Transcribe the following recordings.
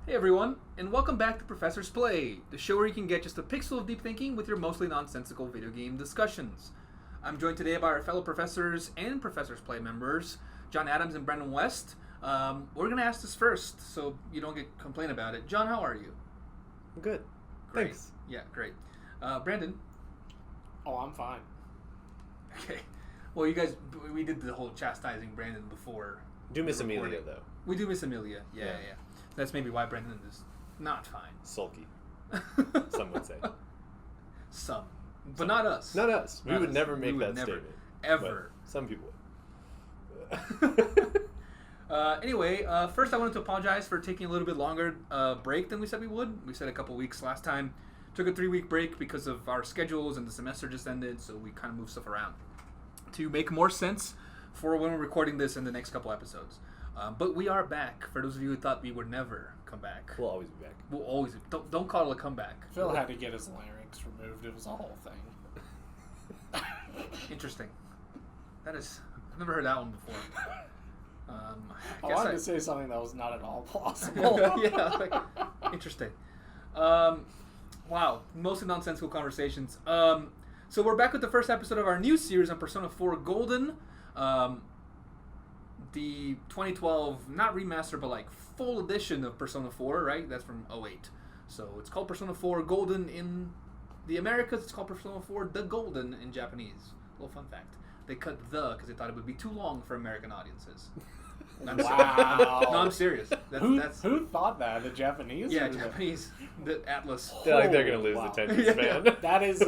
Hey everyone, and welcome back to Professor's Play, the show where you can get just a pixel of deep thinking with your mostly nonsensical video game discussions. I'm joined today by our fellow professors and Professor's Play members, John Adams and Brendan West. We're going to ask this first, so you don't complain about it. John, how are you? I'm good. Great. Thanks. Yeah, great. Brandon? Oh, I'm fine. Okay. Well, you guys, we did the whole chastising Brandon before. Do miss the Amelia, recording. though. We do miss Amelia, yeah. Yeah. That's maybe why Brandon is not fine. Sulky, some would say. Some. But not us. Not us. We Not would us. never make We would that never, statement. ever. But some people would. Anyway, first I wanted to apologize for taking a little bit longer break than we said we would. We said a couple weeks last time. Took a 3-week break because of our schedules and the semester just ended, so we kind of moved stuff around to make more sense for when we're recording this in the next couple episodes. But we are back. For those of you who thought we would never come back, We'll always be back. we'll always don't call it a comeback. Phil had to get his larynx removed. It was a whole thing. Interesting. That is, I've never heard that one before. I wanted to say something that was not at all plausible. Yeah, like, interesting. Wow, mostly nonsensical conversations. So we're back with the first episode of our new series on Persona 4 Golden. The 2012, not remaster, but like full edition of Persona 4, right? That's from 08. So it's called Persona 4 Golden in the Americas. It's called Persona 4 The Golden in Japanese. Little fun fact. They cut the because they thought it would be too long for American audiences. Wow. No, I'm serious. Who thought that? The Japanese? Yeah, or the- Japanese. The Atlus. They're going to lose wow. the attention span. That is,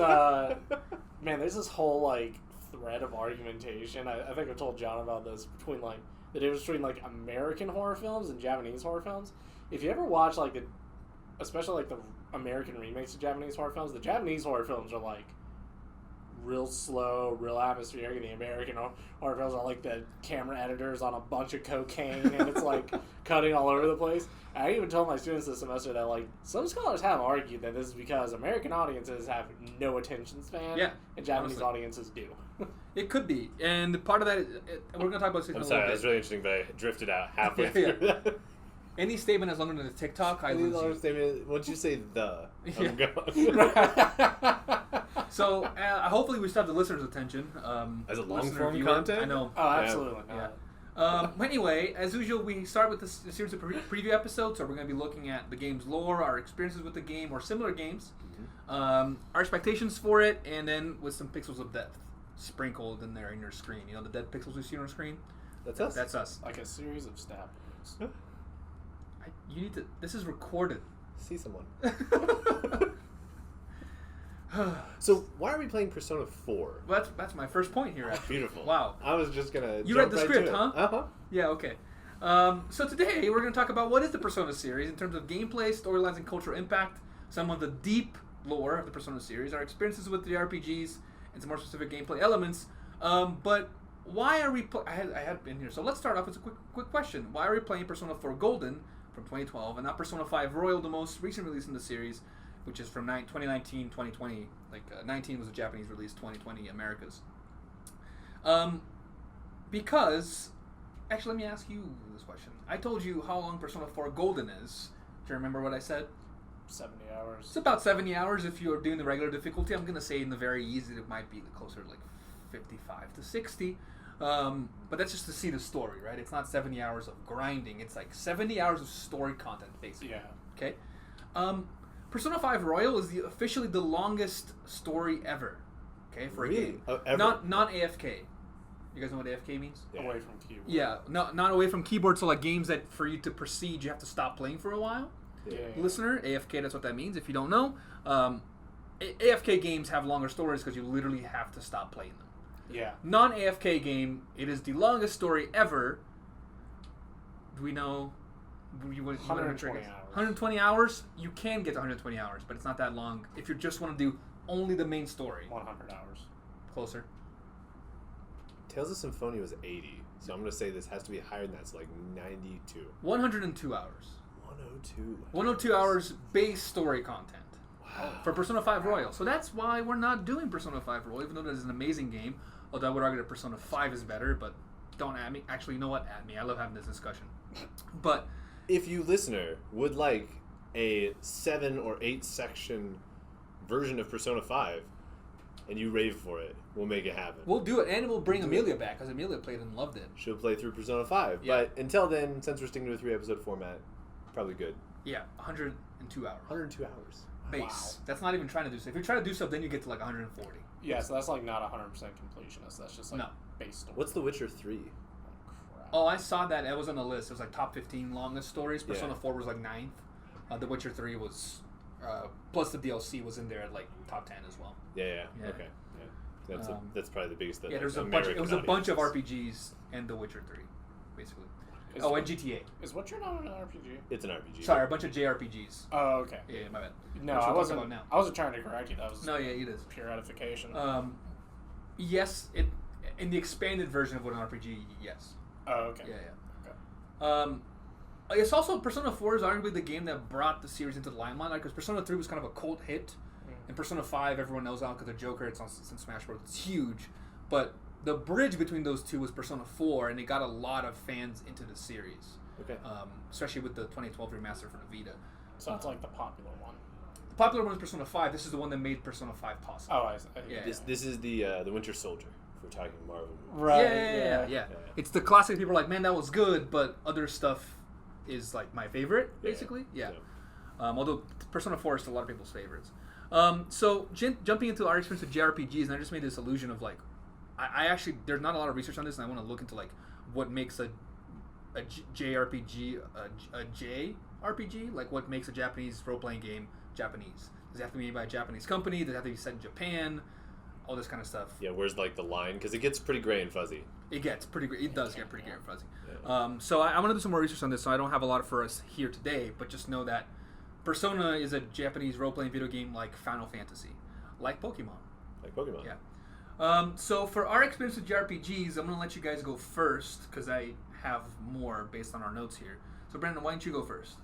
man, there's this whole, like, thread of argumentation. I think I told John about this, between, like, the difference between, like, American horror films and Japanese horror films. If you ever watch, like, especially, like, the American remakes of Japanese horror films, the Japanese horror films are, like, real slow, real atmospheric, and the American horror films are like the camera editors on a bunch of cocaine, and it's like cutting all over the place. I even told my students this semester that like some scholars have argued that this is because American audiences have no attention span, Yeah, and Japanese honestly. audiences do. It could be, and part of that, we're going to talk about this in a I'm little sorry, that bit. was really interesting, but I drifted out halfway Yeah. through that. Any statement as longer than the TikTok, I lose you. Once you say the, Yeah. I'm gone. So hopefully we still have the listeners' attention. As a listener, long-form viewer. content? I know. Oh, absolutely. Yeah. Anyway, as usual, we start with this series of preview episodes, so we're going to be looking at the game's lore, our experiences with the game, or similar games, our expectations for it, and then with some pixels of depth sprinkled in there in your screen. You know the dead pixels we see on our screen? That's us. That's us. Like a series of stab wounds. You need to... This is recorded. See someone. So why are we playing Persona 4? Well, that's my first point here, actually. Beautiful. Wow. I was just gonna. You jump read the right script, to it. huh? Uh huh. Yeah, okay. So today we're going to talk about what is the Persona series in terms of gameplay, storylines, and cultural impact, some of the deep lore of the Persona series, our experiences with the RPGs, and some more specific gameplay elements. But why are we... I had been here. So let's start off with a quick question. Why are we playing Persona 4 Golden from 2012 and not Persona 5 Royal, the most recent release in the series, which is from 2019, 2020. 19 was a Japanese release, 2020 Americas. Because... Actually, let me ask you this question. I told you how long Persona 4 Golden is. Do you remember what I said? 70 hours. It's about 70 hours if you're doing the regular difficulty. I'm going to say in the very easy, it might be closer to like 55 to 60. But that's just to see the story, right? It's not 70 hours of grinding. It's like 70 hours of story content, basically. Yeah. Okay? Persona 5 Royal is officially the longest story ever. Okay? For a game. Oh, ever? Not AFK. You guys know what AFK means? Yeah. Away from keyboard. Yeah, not away from keyboard, so like games that for you to proceed, you have to stop playing for a while. Yeah. Listener, AFK, that's what that means, if you don't know. AFK games have longer stories because you literally have to stop playing them. Yeah. Non-AFK game, it is the longest story ever. Do we know... 120 hours. 120 hours? You can get to 120 hours, but it's not that long if you just want to do only the main story. 100 hours. Closer. Tales of Symphonia was 80, so I'm gonna say this has to be higher than that. It's like 92. 102 hours. 102. 102 hours base story content. Wow. For Persona 5 Royal. So that's why we're not doing Persona 5 Royal, even though that is an amazing game. Although I would argue that Persona 5 is better, but don't at me. Actually, you know what? At me. I love having this discussion. But if you, listener, would like a 7 or 8 section version of Persona 5, and you rave for it, we'll make it happen. We'll do it, and we'll bring Amelia back, because Amelia played and loved it. She'll play through Persona 5. Yeah. But until then, since we're sticking to a 3-episode format, probably good. Yeah, 102 hours. 102 hours. Base. Wow. That's not even trying to do stuff. If you try to do stuff, then you get to like 140. Yeah, so that's like not 100% completionist. That's just like No. base story. What's The Witcher 3? Crap. Oh, I saw that. It was on the list. It was like top 15 longest stories. Persona Yeah. 4 was like 9th. The Witcher 3 was, plus the DLC was in there at like top 10 as well. Yeah. Yeah. Okay. Yeah. That's probably the biggest. Yeah, there's a bunch. It was a bunch of RPGs and The Witcher 3, basically. Is and it- GTA. Is Witcher not an RPG? It's an RPG. Sorry, a bunch of JRPGs. Oh, okay. Yeah, my bad. No, Which I we'll talk wasn't. about now. I wasn't trying to correct you. That was No, yeah, it is. pure edification. Yes, it in the expanded version of what an RPG. Yes. oh, okay. Yeah. Okay. It's also Persona 4 is arguably the game that brought the series into the limelight, because Persona 3 was kind of a cult hit, and Persona 5 everyone knows out because the Joker. It's on Smash Bros. It's huge, but the bridge between those two was Persona 4, and it got a lot of fans into the series. Okay. Especially with the 2012 remaster for the Vita. So it's like the popular one. The popular one is Persona 5. This is the one that made Persona 5 possible. Oh, I Yeah. This is the Winter Soldier. If we're talking Marvel. Right. Yeah. It's the classic. People are like, man, that was good, but other stuff is like my favorite, basically. Yeah. Although Persona 4 is still a lot of people's favorites. So jumping into our experience with JRPGs, and I just made this illusion of like, I actually there's not a lot of research on this, and I want to look into like what makes a JRPG a JRPG, like what makes a Japanese role playing game Japanese. Does it have to be made by a Japanese company? Does it have to be set in Japan? All this kind of stuff. Yeah, where's like the line? Because it gets pretty gray and fuzzy. It gets pretty. It does get pretty gray and fuzzy. Yeah. So I want to do some more research on this. So I don't have a lot for us here today, but just know that Persona is a Japanese role-playing video game like Final Fantasy, like Pokemon. Like Pokemon. Yeah. So for our experience with JRPGs, I'm gonna let you guys go first because I have more based on our notes here. So Brandon, why don't you go first?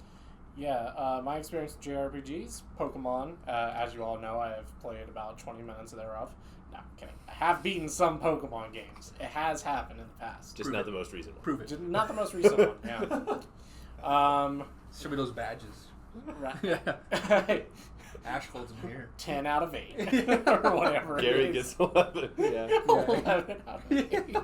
Yeah, my experience with JRPGs, Pokemon. As you all know, I have played about 20 minutes thereof. No, I'm kidding. I have beaten some Pokemon games. It has happened in the past. Just not the most recent one. Prove it. Not the most recent one, yeah. Show me those badges. Right. Yeah. Ash holds them here. 10 out of 8. or whatever Gary it is. gets 11. Yeah. 11 out of 8.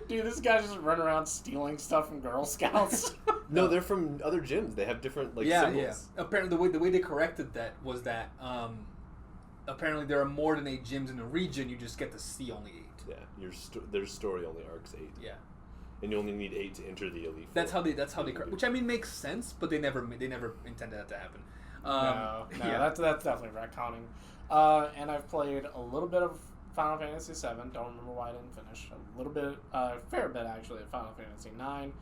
Dude, this guy just run around stealing stuff from Girl Scouts. No, they're from other gyms. They have different like Yeah. symbols. Apparently, the way they corrected that was that apparently there are more than 8 gyms in the region. You just get to see only 8. Yeah, their story only arcs 8. Yeah. And you only need 8 to enter the elite. That's how they. Which I mean makes sense, but they never intended that to happen. No, yeah. that's definitely retconning. And I've played a little bit of Final Fantasy VII. Don't remember why I didn't finish. A little bit, fair bit actually, of Final Fantasy IX.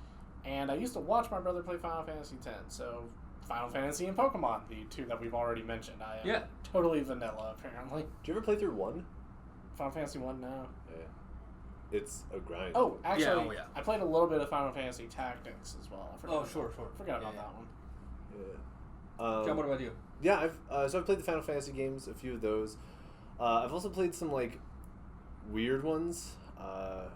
And I used to watch my brother play Final Fantasy X. So Final Fantasy and Pokemon, the two that we've already mentioned. I am totally vanilla, apparently. Did you ever play through 1? Final Fantasy 1, no. Yeah. It's a grind. Oh, actually, yeah. I played a little bit of Final Fantasy Tactics as well. I forgot sure. Forgot about that one. Yeah. John, what about you? Yeah, I've played the Final Fantasy games, a few of those. I've also played some like weird ones out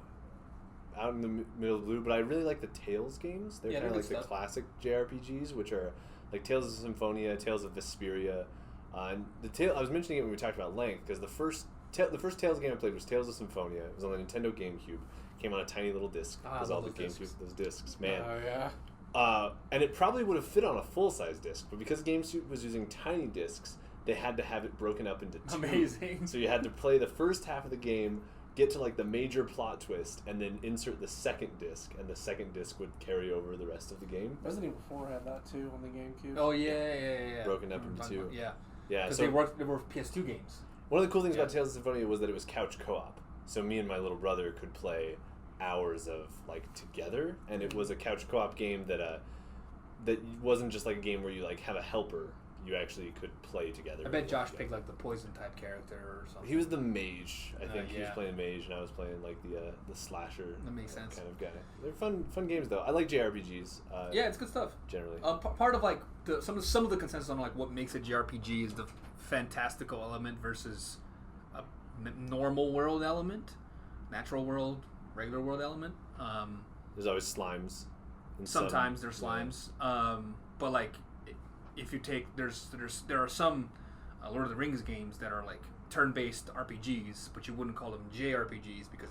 in the middle of the blue, but I really like the Tales games. They're Yeah, kind of they're like good the stuff. classic JRPGs, which are like Tales of Symphonia, Tales of Vesperia, and I was mentioning it when we talked about length because the first Tales game I played was Tales of Symphonia. It was on the Nintendo GameCube. Came on a tiny little disc. I Because love all the those GameCube, discs. those discs, man. Oh, yeah. And it probably would have fit on a full-size disc, but because GameCube was using tiny discs, they had to have it broken up into 2. Amazing. So you had to play the first half of the game, get to like the major plot twist, and then insert the second disc, and the second disc would carry over the rest of the game. Resident Evil 4 had that too on the GameCube. Oh yeah. Broken up Remember into talking 2. about- Yeah. Yeah, Because so they were PS2 games. one of the cool things Yeah. about Tales of Symphonia was that it was couch co-op. So me and my little brother could play hours of like together, and it was a couch co-op game that wasn't just like a game where you like have a helper. You actually could play together. I bet Josh together. picked like the poison type character or something. He was the mage. I think he was yeah. playing mage, and I was playing like the slasher. That makes sense. Kind of guy. They're fun games though. I like JRPGs. Yeah, it's good stuff. Generally. Part of like some of the consensus on like what makes a JRPG is the fantastical element versus a normal world element, natural world, regular world element. There's always slimes. And sometimes they're slimes. But like, if you take there are some Lord of the Rings games that are like turn-based RPGs, but you wouldn't call them JRPGs because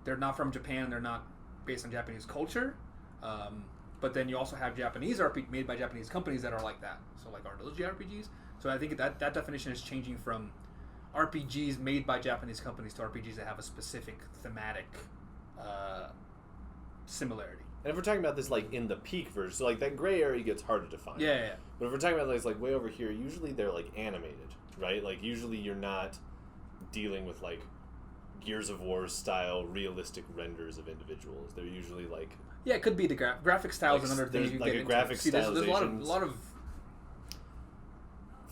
they're not from Japan. They're not based on Japanese culture. But then you also have Japanese RPG made by Japanese companies that are like that. So like, are those JRPGs? So I think that definition is changing from RPGs made by Japanese companies to RPGs that have a specific thematic similarity. And if we're talking about this like in the peak version, so like that gray area gets harder to find. Yeah. But if we're talking about like way over here, usually they're like animated, right? Like usually you're not dealing with like Gears of War style realistic renders of individuals. They're usually like it could be the graphic styles and other things you like get a graphic into. See, there's a lot of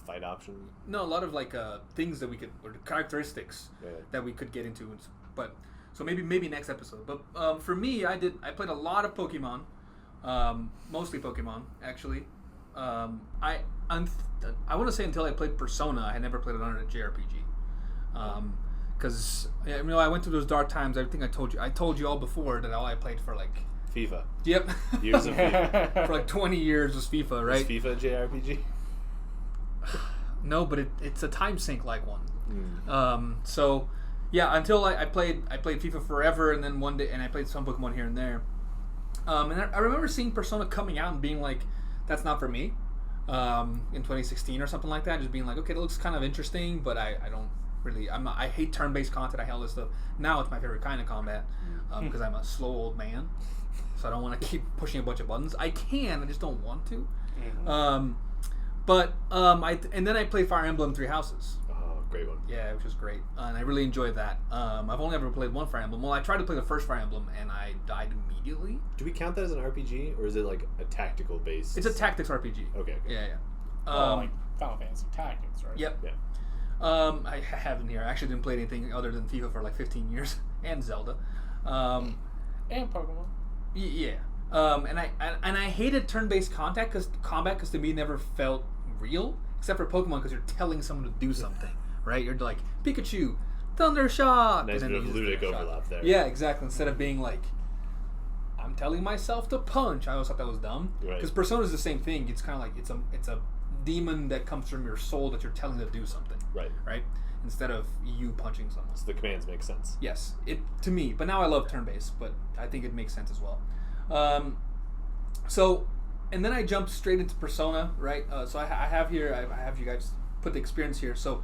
fight option. No, a lot of like things that we could, or characteristics that we could get into. But so maybe next episode. But for me, I played a lot of Pokemon, mostly Pokemon actually. I want to say until I played Persona, I had never played another JRPG. Because I went through those dark times. I think I told you all before that all I played for like FIFA. Yep. Years of FIFA. For like 20 years was FIFA, right? Is FIFA a JRPG? No, but it's a time sink like one. So yeah, until I played FIFA forever, and then one day, and I played some Pokemon here and there. And I remember seeing Persona coming out and being like, that's not for me. In 2016 or something like that, just being like, okay, that looks kind of interesting, but I don't really. I hate turn-based content. I hate all this stuff. Now it's my favorite kind of combat because I'm a slow old man, so I don't want to keep pushing a bunch of buttons. I can, I just don't want to. And then I played Fire Emblem Three Houses. Oh, great one. Yeah, which was great, and I really enjoyed that. I've only ever played one Fire Emblem. Well, I tried to play the first Fire Emblem, and I died immediately. Do we count that as an RPG, or is it like a tactical base? It's a tactics RPG. Okay. Yeah. Like Final Fantasy Tactics, right? Yep. Yeah. I have in here. I actually didn't play anything other than FIFA for like 15 years, and Zelda, and Pokemon. Yeah. And I hated turn-based combat because to me it never felt real, except for Pokemon because you're telling someone to do something, right? You're like, Pikachu, Thunder Shock. Nice bit of ludic overlap there. Yeah, exactly. Instead of being like, I'm telling myself to punch. I always thought that was dumb. Because Right. Persona is the same thing. It's kind of like it's a demon that comes from your soul that you're telling to do something. Right. Instead of you punching someone. So the commands make sense. Yes, it to me. But now I love turn-based, but I think it makes sense as well. And then I jumped straight into Persona, right? So I have here, I have you guys put the experience here. So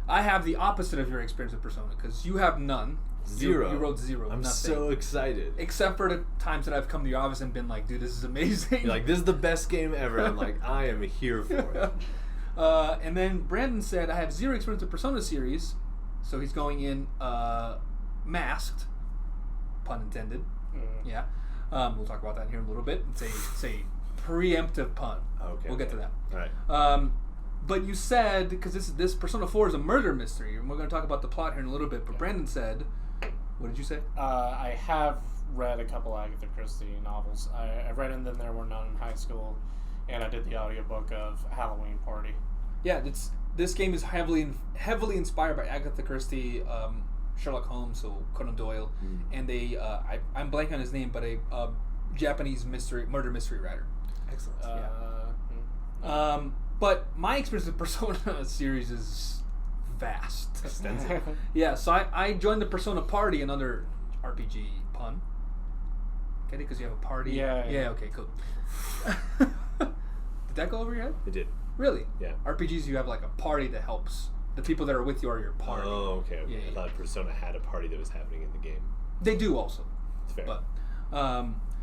I have the opposite of your experience with Persona because you have none. Zero. You wrote zero. I'm nothing. so excited. Except for the times that I've come to your office and been like, dude, this is amazing. You're like, this is the best game ever. I'm like, I am here for it. And then Brandon said, I have zero experience with Persona series. So he's going in masked, pun intended. Yeah. We'll talk about that here in a little bit. It's a preemptive pun. Okay. We'll get to that. All right. But you said, because this Persona 4 is a murder mystery, and we're going to talk about the plot here in a little bit, but Brandon said, what did you say? I have read a couple Agatha Christie novels. I read and then there were none in high school, and I did the audiobook of Halloween Party. Yeah, this game is heavily inspired by Agatha Christie, Sherlock Holmes, so Conan Doyle, and I'm blanking on his name, but a Japanese murder mystery writer. Excellent. But my experience with Persona series is vast. Extensive. Yeah, so I joined the Persona Party, another RPG pun. Get it? Because you have a party? Yeah. Okay, cool. Did that go over your head? It did. Really? Yeah. RPGs, you have like a party that helps. The people that are with you are your party. Oh, okay. Yeah, I thought Persona had a party that was happening in the game. They do also. It's fair. But,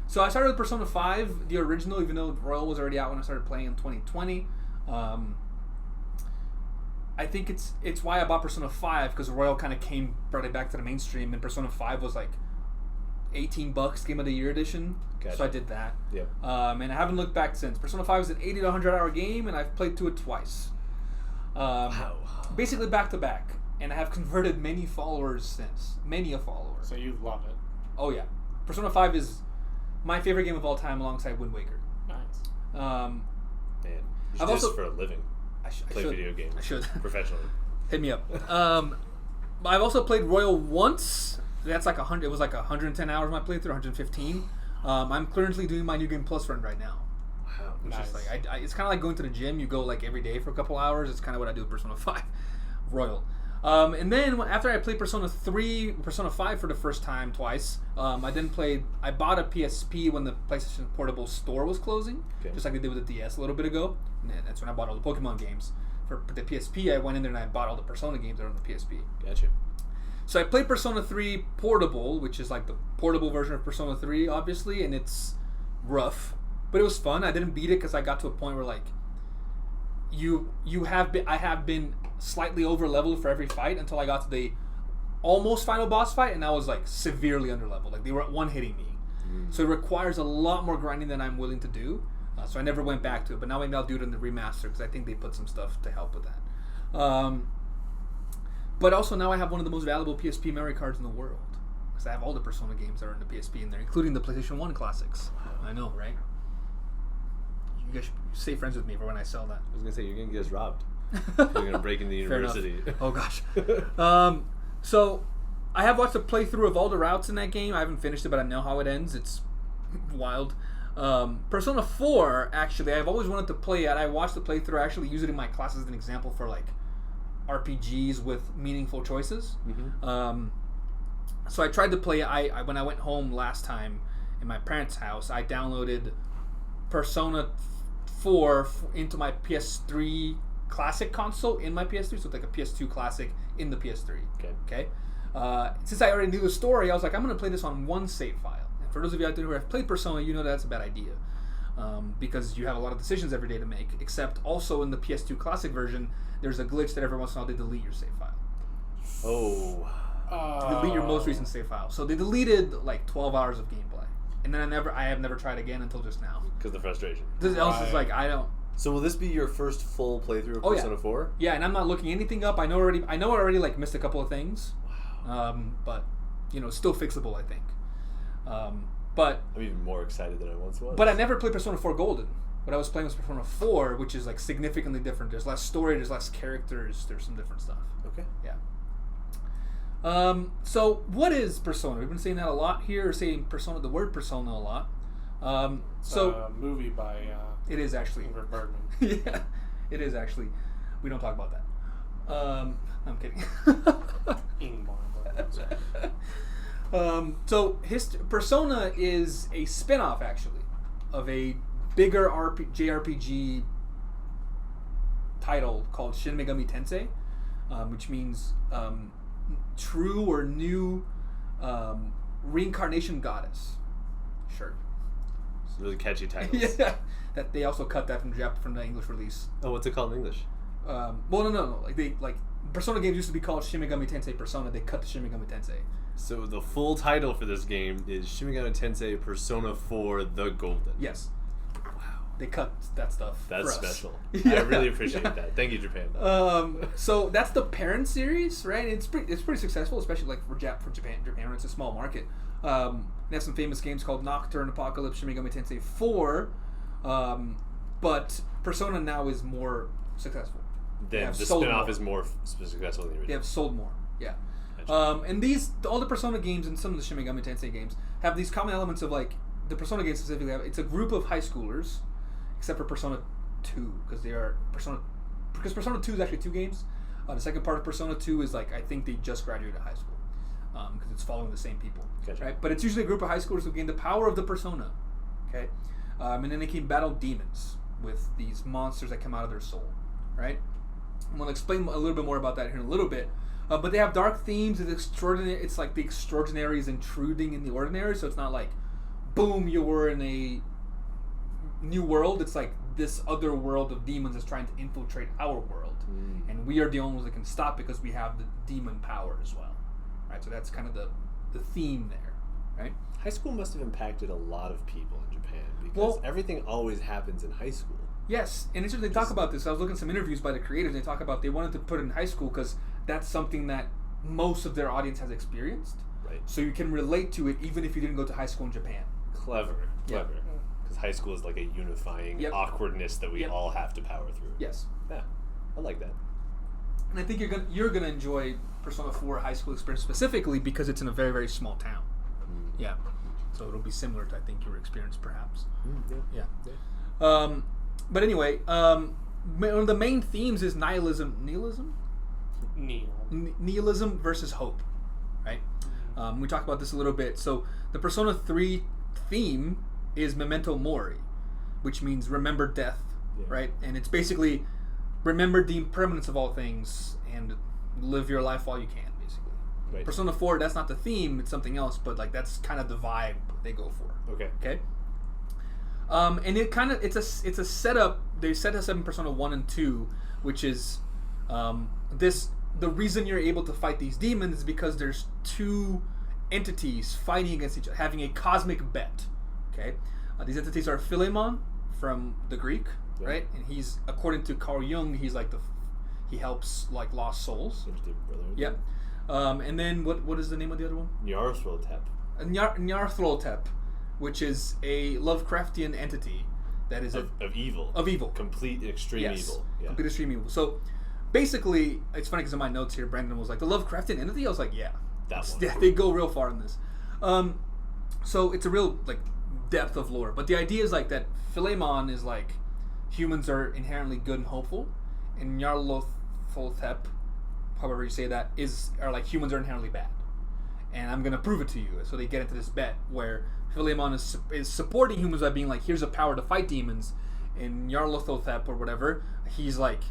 so I started with Persona 5, the original, even though Royal was already out when I started playing in 2020. I think it's why I bought Persona 5, because Royal kind of brought it back to the mainstream, and Persona 5 was like $18 Game of the Year edition. Gotcha. So I did that. Yep. And I haven't looked back since. Persona 5 is an 80 to 100 hour game, and I've played through it twice. Wow. Basically back to back. And I have converted many followers since. Many a follower. So you love it. Oh, yeah. Persona 5 is my favorite game of all time alongside Wind Waker. Nice. Man, you should I've do also- this for a living. I Play should. video games. I should. Professionally. Hit me up. I've also played Royal once. That's like 100. It was like 110 hours my playthrough, 115. I'm currently doing my New Game Plus run right now. Wow. Which Nice. is like, it's kind of like going to the gym. You go like every day for a couple hours. It's kind of what I do with Persona 5 Royal. And then after I played Persona 3, Persona 5 for the first time twice, I bought a PSP when the PlayStation Portable store was closing, just like they did with the DS a little bit ago. And that's when I bought all the Pokemon games. For the PSP, I went in there and I bought all the Persona games that are on the PSP. Gotcha. So I played Persona 3 Portable, which is like the portable version of Persona 3, obviously, and it's rough, but it was fun. I didn't beat it because I got to a point where like I have been slightly over leveled for every fight until I got to the almost final boss fight, and I was like severely under leveled. Like they were one hitting me, so it requires a lot more grinding than I'm willing to do. So I never went back to it, but now maybe I'll do it in the remaster because I think they put some stuff to help with that. But also now I have one of the most valuable PSP memory cards in the world because I have all the Persona games that are in the PSP in there, including the PlayStation 1 classics. I know, right? You guys should stay friends with me for when I sell that. I was gonna say you're gonna get us robbed. You're gonna break into the Fair enough. university. Oh gosh. So I have watched a playthrough of all the routes in that game. I haven't finished it, but I know how it ends. It's wild. Persona 4, actually, I've always wanted to play it. I watched the playthrough. I actually use it in my class as an example for like RPGs with meaningful choices. So I tried to play it. I when I went home last time in my parents' house, I downloaded Persona 4 into my PS3 Classic console in my PS3, so it's like a PS2 Classic in the PS3. Okay. Since I already knew the story, I was like, I'm going to play this on one save file. And for those of you out there who have played Persona, you know that's a bad idea. Because you have a lot of decisions every day to make, except also in the PS2 Classic version, there's a glitch that every once in a while they delete your save file. Delete your most recent save file. So they deleted like 12 hours of gameplay. And then I have never tried again until just now. Because the frustration. This else is like, I don't... So will this be your first full playthrough of Persona 4? Yeah, and I'm not looking anything up. I know I already like missed a couple of things. Wow. But still fixable, I think. But I'm even more excited than I once was. But I never played Persona 4 Golden. What I was playing was Persona 4, which is like significantly different. There's less story, there's less characters, there's some different stuff. Okay. Yeah. So what is Persona? We've been saying that a lot here, saying Persona, the word Persona a lot. So a movie by it is actually Ingrid Bergman. Yeah, it is actually. We don't talk about that. I'm kidding. Ingmar Bergman. So Persona is a spin-off actually of a bigger JRPG title called Shin Megami Tensei, which means true or new reincarnation goddess. Sure. It's really catchy titles. Yeah. That they also cut that from the English release. Oh, what's it called in English? Well, no. Like Persona games used to be called Shin Megami Tensei Persona. They cut the Shin Megami Tensei. So the full title for this game is Shin Megami Tensei Persona 4 The Golden. Yes. Wow. They cut that stuff. That's for us. special. Yeah. I really appreciate that. Thank you, Japan. So that's the parent series, right? It's pretty successful, especially like for Japan. It's a small market. They have some famous games called Nocturne, Apocalypse, Shin Megami Tensei 4. But Persona now is more successful. Then the spin-off is more successful than the original. They have sold more, yeah. And all the Persona games and some of the Shin Megami Tensei games have these common elements of like the Persona games specifically. It's a group of high schoolers, except for Persona 2 because Persona 2 is actually 2 games. The second part of Persona 2 is like I think they just graduated high school because it's following the same people, right? But it's usually a group of high schoolers who gain the power of the Persona, okay? And then they can battle demons with these monsters that come out of their soul, right? I'm going to explain a little bit more about that here in a little bit. But they have dark themes. It's like the extraordinary is intruding in the ordinary. So it's not like, boom, you were in a new world. It's like this other world of demons is trying to infiltrate our world. And we are the only ones that can stop because we have the demon power as well, right? So that's kind of the theme there, right? High school must have impacted a lot of people in Japan because everything always happens in high school. Yes, and they talk about this. I was looking at some interviews by the creators, and they talk about they wanted to put it in high school because that's something that most of their audience has experienced. Right. So you can relate to it even if you didn't go to high school in Japan. Clever. Because high school is like a unifying awkwardness that we all have to power through. Yes. Yeah, I like that. And I think you're gonna enjoy Persona 4 high school experience specifically because it's in a very, very small town. Yeah. So it'll be similar to, I think, your experience, perhaps. Yeah. But anyway, one of the main themes is nihilism. Nihilism versus hope, right? We talked about this a little bit. So the Persona 3 theme is Memento Mori, which means remember death, right? And it's basically remember the impermanence of all things and live your life while you can, basically. Right. Persona 4, that's not the theme, it's something else, but like that's kind of the vibe they go for. Okay. And it kind of it's a setup. They set us up in Persona 1 and 2, which is the reason you're able to fight these demons is because there's two entities fighting against each other, having a cosmic bet. Okay, these entities are Philemon from the Greek, right? And he's, according to Carl Jung, he's like he helps like lost souls. Yep. And then what is the name of the other one? Nyarlathotep. Nyarlathotep, which is a Lovecraftian entity that is of evil. Of evil. Complete extreme evil. Yeah. Complete extreme evil. So basically, it's funny because in my notes here, Brandon was like, the Lovecraftian entity? I was like, yeah. That one. Yeah, they go real far in this. So it's a real like depth of lore. But the idea is like that Philemon is like humans are inherently good and hopeful, and Nyarlathotep, however you say that, are like humans are inherently bad. And I'm gonna prove it to you. So they get into this bet where Philemon is supporting humans by being like, here's a power to fight demons, and Nyarlathotep or whatever, he's like,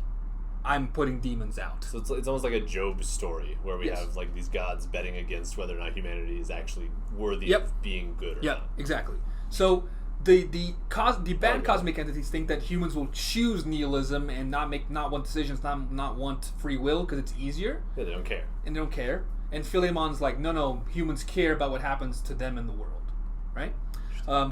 I'm putting demons out. So it's almost like a Job story where we have like these gods betting against whether or not humanity is actually worthy of being good or not. Exactly. So the bad cosmic entities think that humans will choose nihilism and not want decisions, not want free will because it's easier. Yeah, they don't care. And they don't care. And Philemon's like, no, humans care about what happens to them in the world, right?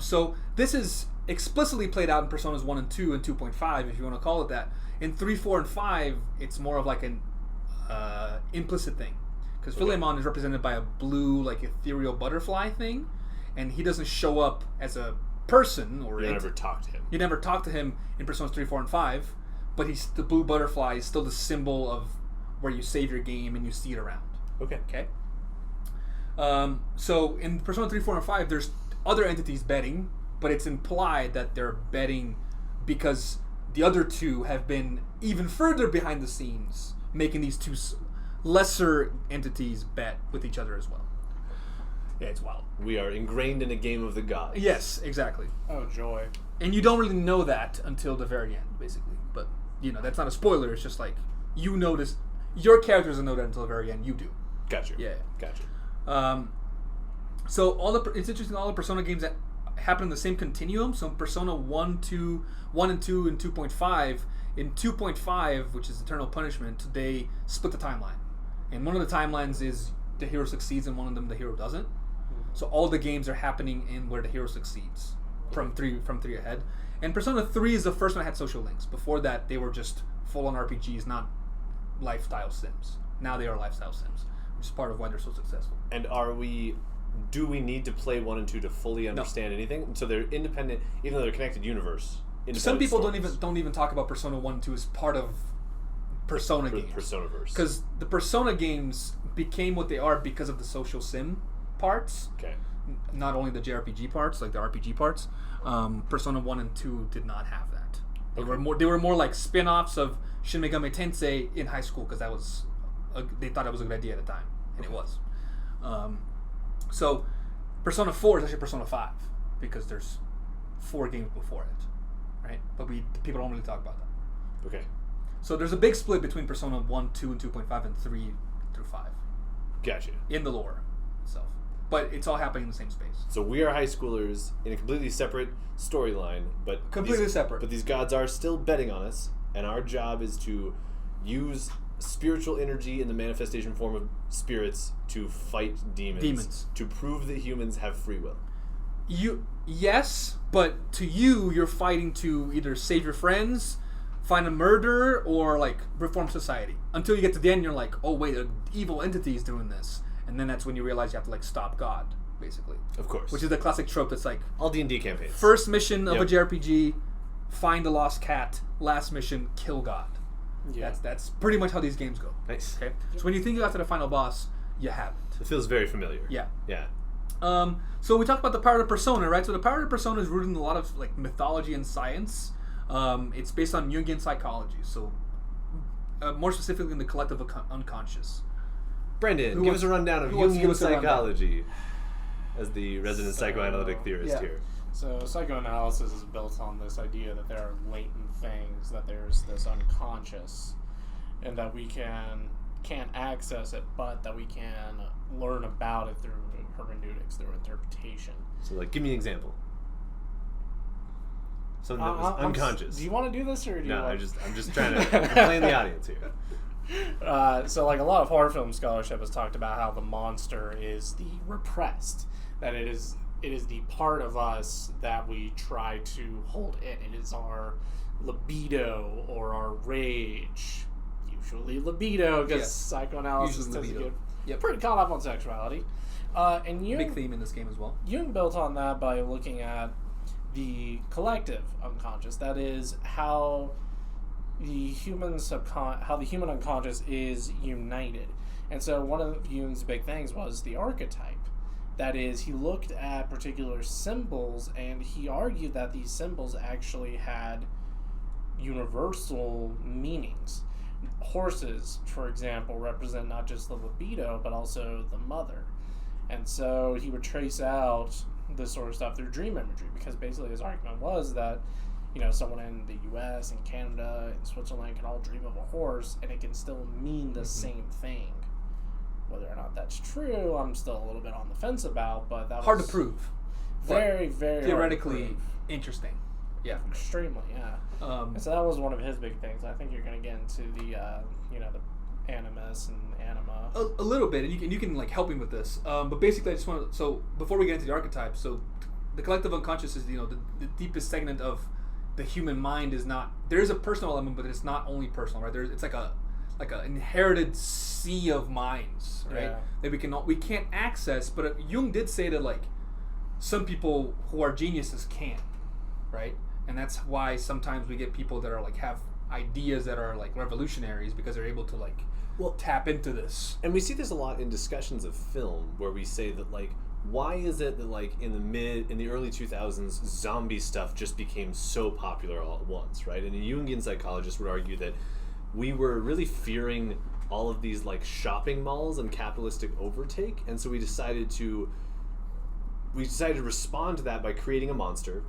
So this is explicitly played out in Personas 1 and 2 and 2.5, if you want to call it that. In 3, 4, and 5, it's more of like an implicit thing. Because Philemon is represented by a blue, like, ethereal butterfly thing, and he doesn't show up as a person. Or you never talk to him. You never talk to him in Personas 3, 4, and 5, but the blue butterfly is still the symbol of where you save your game and you see it around. Okay. So in Persona 3, 4, and 5, there's other entities betting, but it's implied that they're betting because the other two have been even further behind the scenes, making these two lesser entities bet with each other as well. Yeah, it's wild. We are ingrained in a game of the gods. Yes, exactly. Oh, joy. And you don't really know that until the very end, basically. But, that's not a spoiler. It's just like, you notice, your character doesn't know that until the very end. You do. Gotcha. Yeah. Gotcha. So it's interesting, all the Persona games that happen in the same continuum. So Persona 1 and 2, and 2.5. In 2.5, which is Eternal Punishment, they split the timeline. And one of the timelines is the hero succeeds, and one of them the hero doesn't. So all the games are happening in where the hero succeeds from three ahead. And Persona 3 is the first one that had social links. Before that, they were just full-on RPGs, not lifestyle sims. Now they are lifestyle sims, which is part of why they're so successful. And do we need to play 1 and 2 to fully understand anything? So they're independent, even though they're connected universe. Some people don't even talk about Persona 1 and 2 as part of Persona games. Personaverse. Because the Persona games became what they are because of the social sim parts. Okay. Not only the JRPG parts, like the RPG parts. Persona 1 and 2 did not have that. They were more like spin-offs of Shin Megami Tensei in high school because they thought it was a good idea at the time, and it was. So Persona 4 is actually Persona 5 because there's 4 games before it, right? But people don't really talk about that. Okay. So there's a big split between Persona 1, 2, and 2.5, and 3 through 5. Gotcha. In the lore itself. But it's all happening in the same space. So we are high schoolers in a completely separate storyline, but separate. But these gods are still betting on us, and our job is to use spiritual energy in the manifestation form of spirits to fight demons. To prove that humans have free will. Yes, but to you're fighting to either save your friends, find a murderer, or like reform society. Until you get to the end, you're like, oh wait, an evil entity is doing this, and then that's when you realize you have to like stop God, basically. Of course. Which is the classic trope that's like all D&D campaigns. First mission of a JRPG, find the lost cat. Last mission, kill God. Yeah, that's pretty much how these games go. Nice. Okay, so when you think you got to the final boss, you haven't. It feels very familiar. Yeah. Yeah. So we talked about the power of the persona, right? So the power of the persona is rooted in a lot of like mythology and science. It's based on Jungian psychology. So more specifically in the collective unconscious. Brendan, give us a rundown of who wants to give Jungian us a rundown? psychology as the resident psychoanalytic theorist yeah. here. So psychoanalysis is built on this idea that there are latent things, that there's this unconscious, and that we can't access it, but that we can learn about it through hermeneutics, through interpretation. So, like, give me an example. Something that was unconscious. Do you want to do this, or do you No, want... I'm just trying to. I'm playing the audience here. So, like, a lot of horror film scholarship has talked about how the monster is the repressed, that it is the part of us that we try to hold in. It is our libido or our rage. Usually libido, because Yes. psychoanalysis Usually tends to libido. get Yep. pretty caught up on sexuality. And Jung, Big theme in this game as well. Jung built on that by looking at the collective unconscious. That is how the human unconscious is united. And so one of Jung's big things was the archetype. That is, he looked at particular symbols and he argued that these symbols actually had universal meanings. Horses, for example, represent not just the libido, but also the mother. And so he would trace out this sort of stuff through dream imagery, because basically his argument was that, someone in the US and Canada and Switzerland can all dream of a horse, and it can still mean the same thing. Whether or not that's true, I'm still a little bit on the fence about, but that Hard was to prove. very, very Theoretically hard to prove. interesting. Yeah. Extremely, yeah. And so that was one of his big things. I think you're going to get into the, the animus and anima. A little bit, and you can like help me with this. But basically, I just want to. So before we get into the archetypes, so the collective unconscious is the deepest segment of the human mind. Is not, there is a personal element, but it's not only personal, right? It's like a inherited sea of minds, right? Yeah. That we can't access. But Jung did say that like some people who are geniuses can, right? And that's why sometimes we get people that are like have ideas that are like revolutionaries, because they're able to like tap into this. And we see this a lot in discussions of film, where we say that, like, why is it that, like, in the early 2000s, zombie stuff just became so popular all at once, right? And a Jungian psychologist would argue that we were really fearing all of these, like, shopping malls and capitalistic overtake, and so we decided to respond to that by creating a monster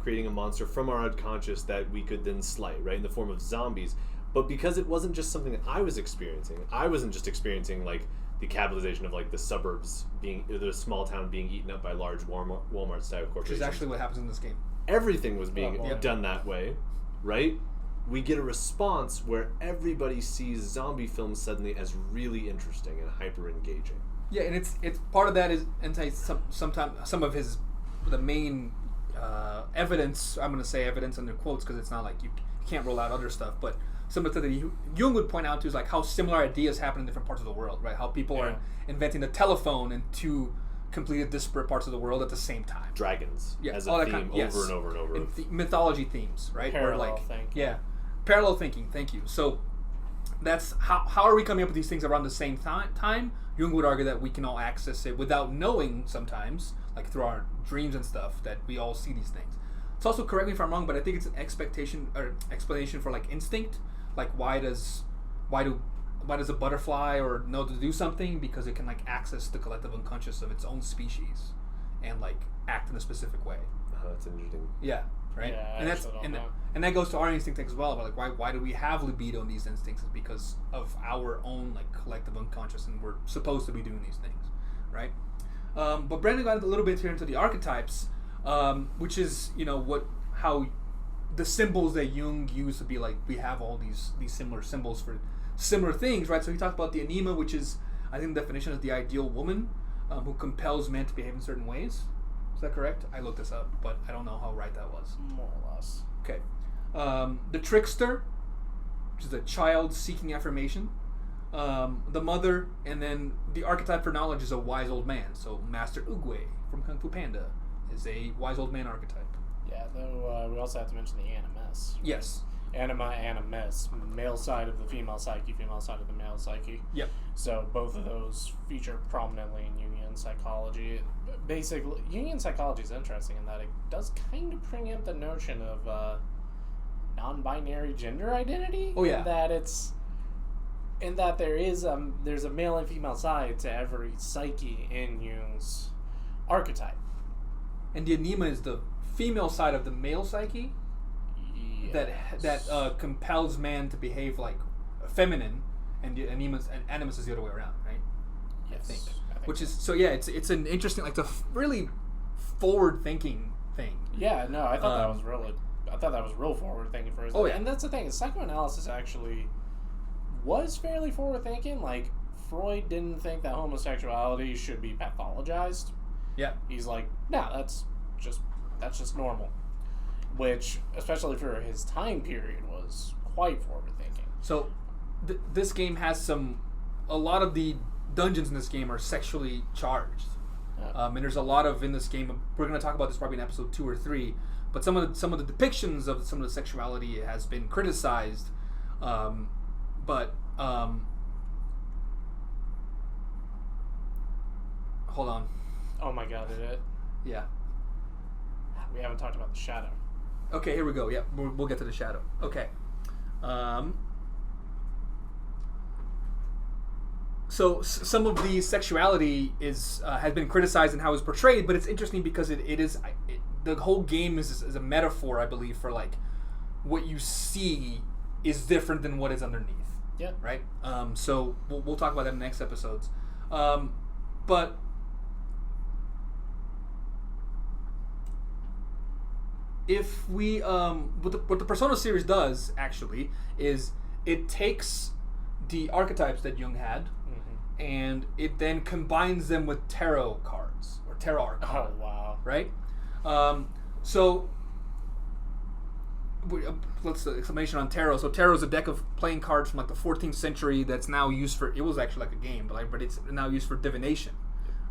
from our unconscious that we could then slight, right, in the form of zombies. But because it wasn't just something that I was experiencing, I wasn't just experiencing, like, the capitalization of, like, the suburbs the small town being eaten up by large Walmart-style corporations. Which is actually what happens in this game. Everything was being Oh, boy. done that way, right? We get a response where everybody sees zombie films suddenly as really interesting and hyper-engaging. Yeah, and it's part of that is sometimes some of the main evidence. I'm going to say evidence under quotes because it's not like you can't roll out other stuff, but some of the stuff that Jung would point out to is like how similar ideas happen in different parts of the world, right? How people are inventing the telephone in two completely disparate parts of the world at the same time. Dragons as all a that theme yes. over and over and over. And mythology themes, right? Parallel thinking. Yeah, parallel thinking. Thank you. So that's how are we coming up with these things around the same time? Jung would argue that we can all access it without knowing sometimes, like through our dreams and stuff, that we all see these things. It's also, correct me if I'm wrong, but I think it's an explanation for like instinct. Like why does a butterfly or know to do something? Because it can like access the collective unconscious of its own species and like act in a specific way. Oh, that's interesting. Yeah, right. Yeah, and that's and that goes to our instinct as well. But like why do we have libido in these instincts? Is because of our own like collective unconscious, and we're supposed to be doing these things, right? But Brandon got a little bit here into the archetypes, which is how the symbols that Jung used to be like we have all these similar symbols for similar things, right? So he talked about the anima, which is, I think the definition is the ideal woman who compels men to behave in certain ways. Is that correct? I looked this up, but I don't know how right that was. More or less. Okay. The trickster, which is a child seeking affirmation. The mother, and then the archetype for knowledge is a wise old man. So Master Oogway from Kung Fu Panda is a wise old man archetype. Yeah, though we also have to mention the animus. Right? Yes. Anima, animus, male side of the female psyche, female side of the male psyche. Yep. So both of those feature prominently in Jungian psychology. Basically, Jungian psychology is interesting in that it does kind of preempt the notion of non-binary gender identity. Oh, yeah. In that there's a male and female side to every psyche in Jung's archetype. And the anima is the female side of the male psyche Yes. that compels man to behave like feminine, and the animus is the other way around, right? Yes, I think. so. It's an interesting, like, really forward-thinking thing. Yeah, no, I thought that was real forward thinking for his Oh, yeah. And that's the thing, psychoanalysis actually was fairly forward thinking. Like, Freud didn't think that homosexuality should be pathologized. Yeah. He's like, nah, that's just normal. Which, especially for his time period, was quite forward thinking. So this game has a lot of the dungeons in this game are sexually charged. And there's a lot of, in this game, we're going to talk about this probably in episode 2 or 3, but some of the depictions of some of the sexuality has been criticized. Hold on. Oh my god, did it? Yeah. We haven't talked about the shadow. Okay, here we go. Yeah, we'll get to the shadow. Okay. So some of the sexuality has been criticized in how it's portrayed, but it's interesting because the whole game is a metaphor, I believe, for like what you see is different than what is underneath. Yeah. Right. So we'll talk about that in the next episodes. But if we what the Persona series does actually is it takes the archetypes that Jung had, and it then combines them with tarot cards or tarot arcana. Oh wow! Right. Let's exclamation on tarot. So tarot is a deck of playing cards from like the 14th century that's now used for. It was actually like a game, but it's now used for divination,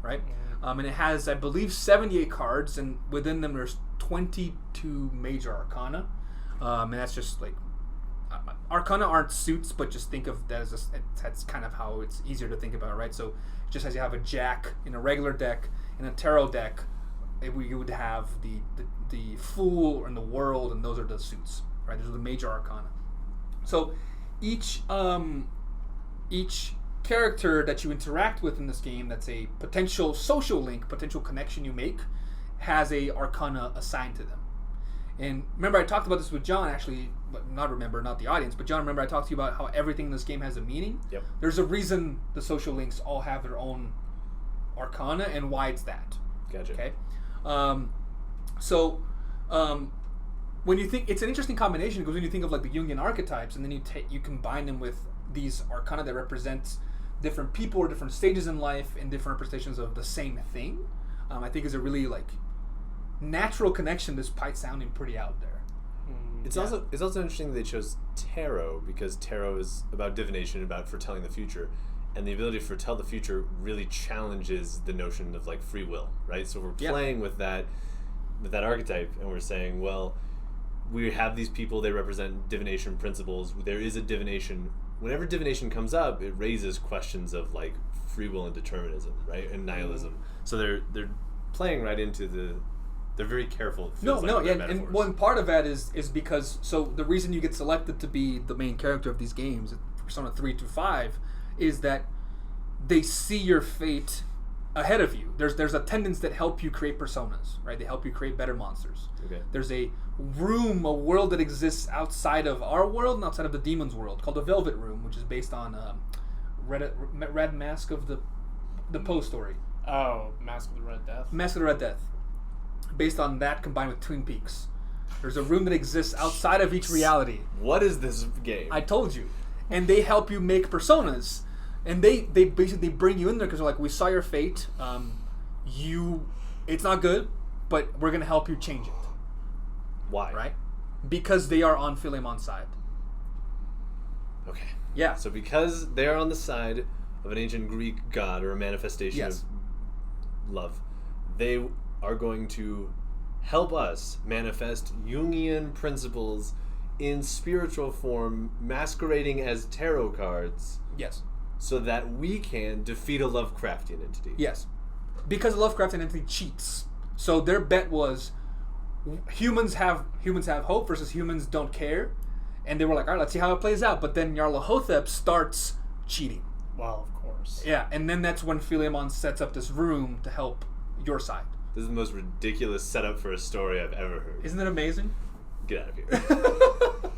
right? And it has, I believe, 78 cards, and within them there's 22 major arcana, and that's just like arcana aren't suits, but just think of that as that's kind of how it's easier to think about it, right? So just as you have a jack in a regular deck, in a tarot deck, you would have the fool and the world, and those are the suits, right? Those are the major arcana. So each character that you interact with in this game that's a potential social link, potential connection you make, has a arcana assigned to them. And remember, I talked about this with John, actually, but not the audience, but John, remember I talked to you about how everything in this game has a meaning? Yep. There's a reason the social links all have their own arcana and why it's that. Gotcha. Okay? When you think, it's an interesting combination, because when you think of like the Jungian archetypes, and then you combine them with these arcana that represent different people or different stages in life and different representations of the same thing, I think is a really like natural connection, despite sounding pretty out there. It's also interesting they chose tarot, because tarot is about divination, about foretelling the future, and the ability to foretell the future really challenges the notion of like free will, right? So we're playing with that archetype, and we're saying, well, we have these people, they represent divination principles. There is a divination. Whenever divination comes up, it raises questions of like free will and determinism, right, and nihilism. So they're playing right into the. They're very careful. And one part of that is because, so the reason you get selected to be the main character of these games, Persona 3 to 5, is that they see your fate ahead of you. There's attendants that help you create personas, right? They help you create better monsters. Okay. There's a world that exists outside of our world and outside of the demon's world, called the Velvet Room, which is based on Red Mask of the Poe story. Oh, Mask of the Red Death. Mask of the Red Death. Based on that, combined with Twin Peaks. There's a room that exists outside of each reality. What is this game? I told you. And they help you make personas. And they basically bring you in there because they're like, we saw your fate. It's not good, but we're going to help you change it. Why? Right? Because they are on Philemon's side. Okay. Yeah. So because they're on the side of an ancient Greek god, or a manifestation of love, they are going to help us manifest Jungian principles in spiritual form, masquerading as tarot cards, Yes. so that we can defeat a Lovecraftian entity. Yes. Because the Lovecraftian entity cheats. So their bet was humans have hope versus humans don't care. And they were like, all right, let's see how it plays out. But then Nyarlathotep starts cheating. Well, of course. Yeah, and then that's when Philemon sets up this room to help your side. This is the most ridiculous setup for a story I've ever heard. Isn't it amazing? Get out of here.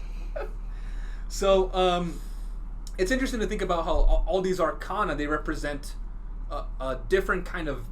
So, it's interesting to think about how all these arcana, they represent a different kind of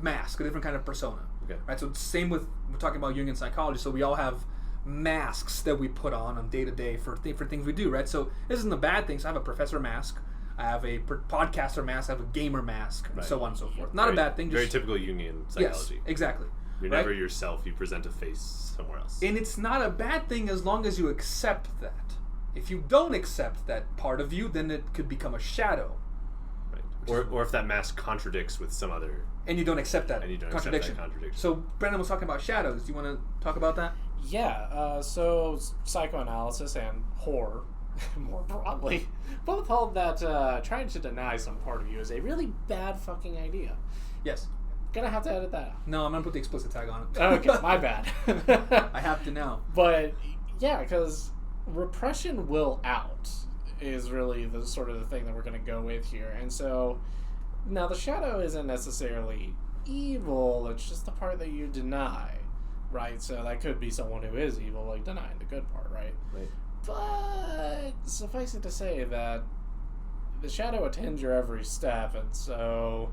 mask, a different kind of persona. Okay. Right? So same with, we're talking about Jungian psychology, so we all have masks that we put on day to day for things we do, right? So this isn't a bad thing. So I have a professor mask, I have a podcaster mask, I have a gamer mask, and Right. so on and so forth. Not a bad thing. Very Just, typical Jungian psychology. yes, exactly. You're right? never yourself. You present a face somewhere else. And it's not a bad thing as long as you accept that. If you don't accept that part of you, then it could become a shadow. Right. Or if that mask contradicts with some other... And you don't accept that And you don't accept contradiction. that contradiction. So Brendan was talking about shadows. Do you want to talk about that? Yeah, so psychoanalysis and horror, more broadly, both hold that trying to deny some part of you is a really bad fucking idea. Yes. Gonna have to edit that out. No, I'm going to put the explicit tag on it. Okay, my bad. I have to now. But, yeah, because repression will out is really the sort of the thing that we're going to go with here. And so, now the shadow isn't necessarily evil, it's just the part that you deny, right? So that could be someone who is evil, like denying the good part, right? Right. But suffice it to say that the shadow attends your every step, and so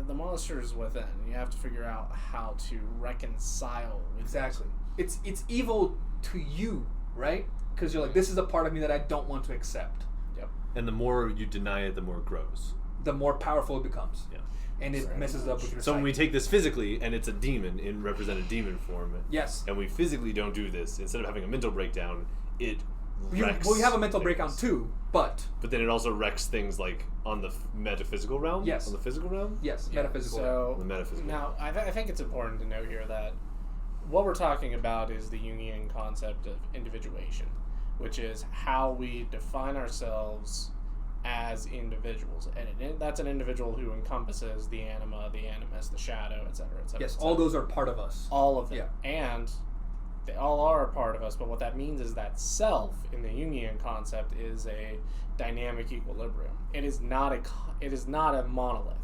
the monster is within. You have to figure out how to reconcile with Exactly. It's evil to you, right? Because you're like, this is a part of me that I don't want to accept. Yep. And the more you deny it, the more it grows. The more powerful it becomes. Yeah. And it Very messes up with your So when we psyche. take this physically, and it's a demon, in represented demon form, Yes. and we physically don't do this, instead of having a mental breakdown, it wrecks You have a mental things. breakdown too, but But then it also wrecks things like on the metaphysical realm? Yes. On the physical realm? yes, Yeah, metaphysical. So The metaphysical. now, I think it's important to note here that what we're talking about is the Jungian concept of individuation, which is how we define ourselves as individuals, and that's an individual who encompasses the anima, the animus, the shadow, etc., etc. Yes, all those are part of us. all of them, Yeah. and they all are a part of us. But what that means is that self in the Jungian concept is a dynamic equilibrium. It is not a monolith.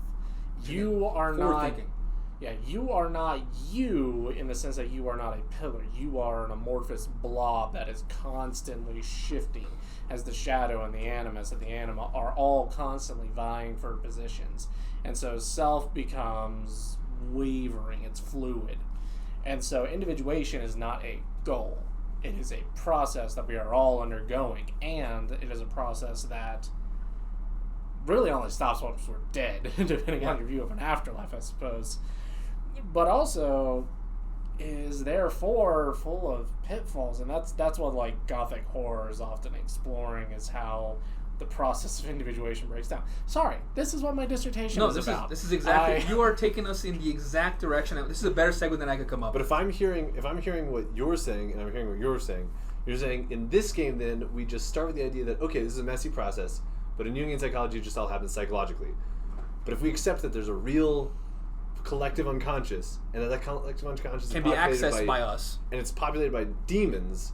You are Forward not. thinking. Yeah, you are not you in the sense that you are not a pillar. You are an amorphous blob that is constantly shifting as the shadow and the animus and the anima are all constantly vying for positions. And so self becomes wavering, it's fluid. And so individuation is not a goal. It is a process that we are all undergoing, and it is a process that really only stops once we're dead, depending on your view of an afterlife, I suppose. But also is therefore full of pitfalls, and that's what like Gothic horror is often exploring, is how the process of individuation breaks down. Sorry, this is what my dissertation No, is this about. is exactly. I- You are taking us in the exact direction. This is a better segue than I could come up But with. if I'm hearing what you're saying, and I'm hearing what you're saying in this game, then we just start with the idea that okay, this is a messy process, but in Jungian psychology, it just all happens psychologically. But if we accept that there's a real collective unconscious, and that collective unconscious Can is be populated accessed by us. and it's populated by demons,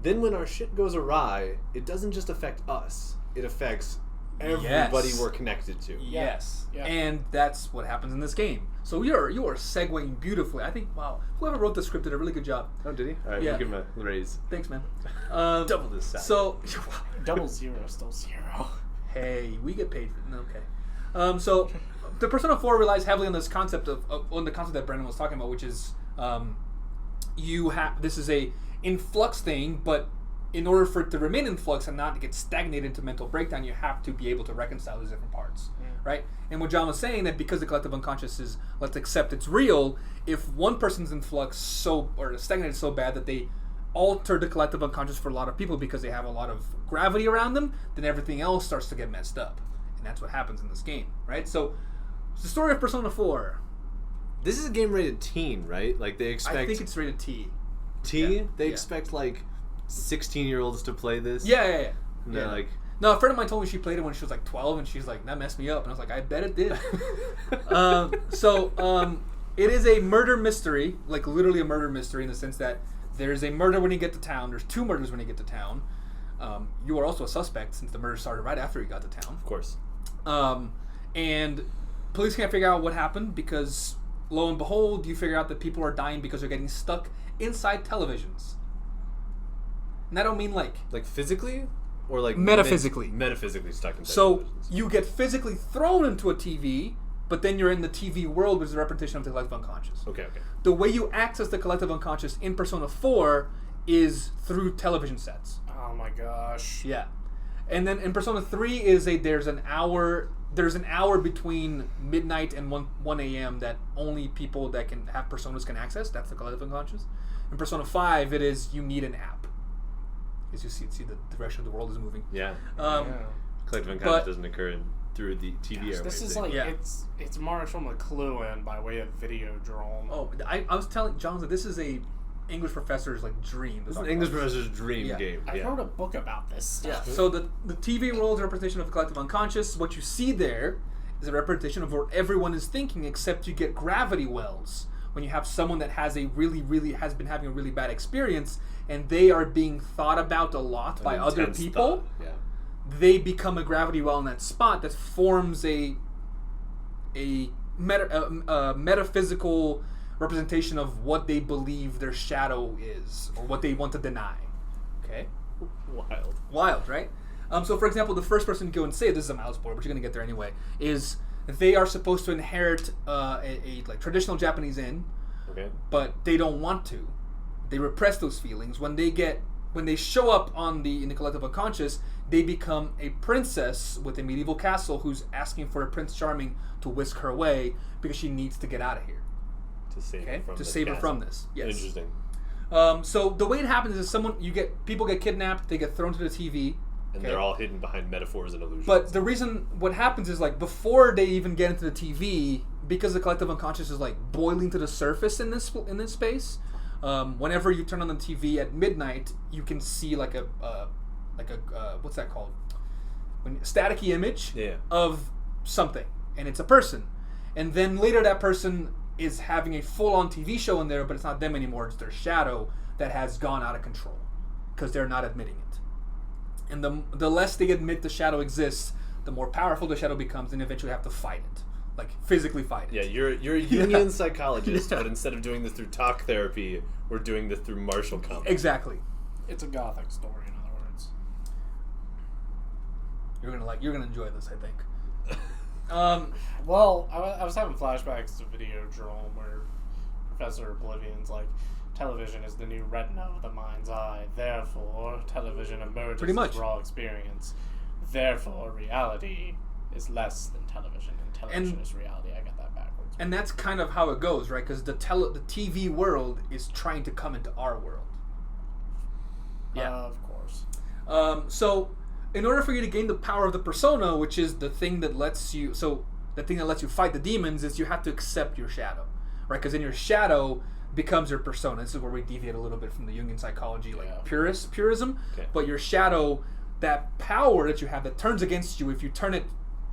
then when our shit goes awry, it doesn't just affect us; it affects everybody Yes. we're connected to. Yes. Yeah. And that's what happens in this game. So you are segueing beautifully. I think, wow, whoever wrote the script did a really good job. Oh, did he? All right, Yeah. we'll give him a raise. Thanks, man. Double this salary. So, Double zero, still zero. hey, we get paid for okay. So the Persona 4 relies heavily on this concept on the concept that Brendan was talking about, which is this is a influx thing, but in order for it to remain in flux and not to get stagnated into mental breakdown, you have to be able to reconcile those different parts, right? And what John was saying, that because the collective unconscious is, let's accept it's real, if one person's in flux or stagnated so bad that they alter the collective unconscious for a lot of people because they have a lot of gravity around them, then everything else starts to get messed up. And that's what happens in this game, right? So, it's the story of Persona 4. This is a game rated teen, right? Like they expect I think it's rated T. T. Yeah. They Yeah. expect like 16-year-olds to play this. Yeah. And they're like, no, a friend of mine told me she played it when she was like 12, and she's like, that messed me up. And I was like, I bet it did. It is a murder mystery, like literally a murder mystery in the sense that there's a murder when you get to town. There's 2 murders when you get to town. You are also a suspect since the murder started right after you got to town. of course. And police can't figure out what happened because, lo and behold, you figure out that people are dying because they're getting stuck inside televisions. And I don't mean like physically? Or like metaphysically. Metaphysically stuck inside So televisions. you get physically thrown into a TV, but then you're in the TV world, which is a repetition of the collective unconscious. Okay. The way you access the collective unconscious in Persona 4 is through television sets. Oh my gosh. Yeah. And then in Persona 3 is there's an hour between midnight and 1 a.m. that only people that can have personas can access. That's the collective unconscious. In Persona 5 it is you need an app. As you see the direction of the world is moving. Yeah. Yeah. Collective unconscious doesn't occur through the TV airwaves. This is like it's Marshall McLuhan by way of Videodrome. Oh, I was telling John that this is a English professor's like dream. This is an English professor's dream Yeah. game. I wrote a book about this stuff. So the TV world is a representation of the collective unconscious. What you see there is a representation of what everyone is thinking, except you get gravity wells when you have someone that has has been having a really bad experience, and they are being thought about a lot by other people. Thought. Yeah. They become a gravity well in that spot that forms a metaphysical representation of what they believe their shadow is or what they want to deny. Okay? Wild, right? So, for example, the first person to go and say, this is a mild spoiler, but you're going to get there anyway, is they are supposed to inherit a like traditional Japanese inn, Okay. but they don't want to. They repress those feelings. When they show up in the collective unconscious, they become a princess with a medieval castle who's asking for a Prince Charming to whisk her away because she needs to get out of here. To save her from this. Yes. Interesting. So the way it happens is people get kidnapped, they get thrown to the TV. And they're all hidden behind metaphors and illusions. But the reason what happens is like before they even get into the TV, because the collective unconscious is like boiling to the surface in this space. Whenever you turn on the TV at midnight, you can see like a what's that called? Staticky image of something, and it's a person. And then later that person is having a full-on TV show in there, but it's not them anymore. It's their shadow that has gone out of control because they're not admitting it. And the less they admit the shadow exists, the more powerful the shadow becomes, and eventually have to fight it, like physically fight it. Yeah, you're a Jungian psychologist, but instead of doing this through talk therapy, we're doing this through martial combat. Exactly. It's a gothic story, in other words. You're gonna enjoy this, I think. Well, I was having flashbacks to Videodrome where Professor Oblivion's like, television is the new retina of the mind's eye. Therefore, television emerges Pretty much. as raw experience. Therefore, reality is less than television, and television is reality. I got that backwards. And that's kind of how it goes, right? Because the TV world is trying to come into our world. Yeah, of course. So, in order for you to gain the power of the persona, which is the thing that lets you, fight the demons, is you have to accept your shadow, right? Because then your shadow becomes your persona. This is where we deviate a little bit from the Jungian psychology, like purism. Okay. But your shadow, that power that you have that turns against you, if you turn it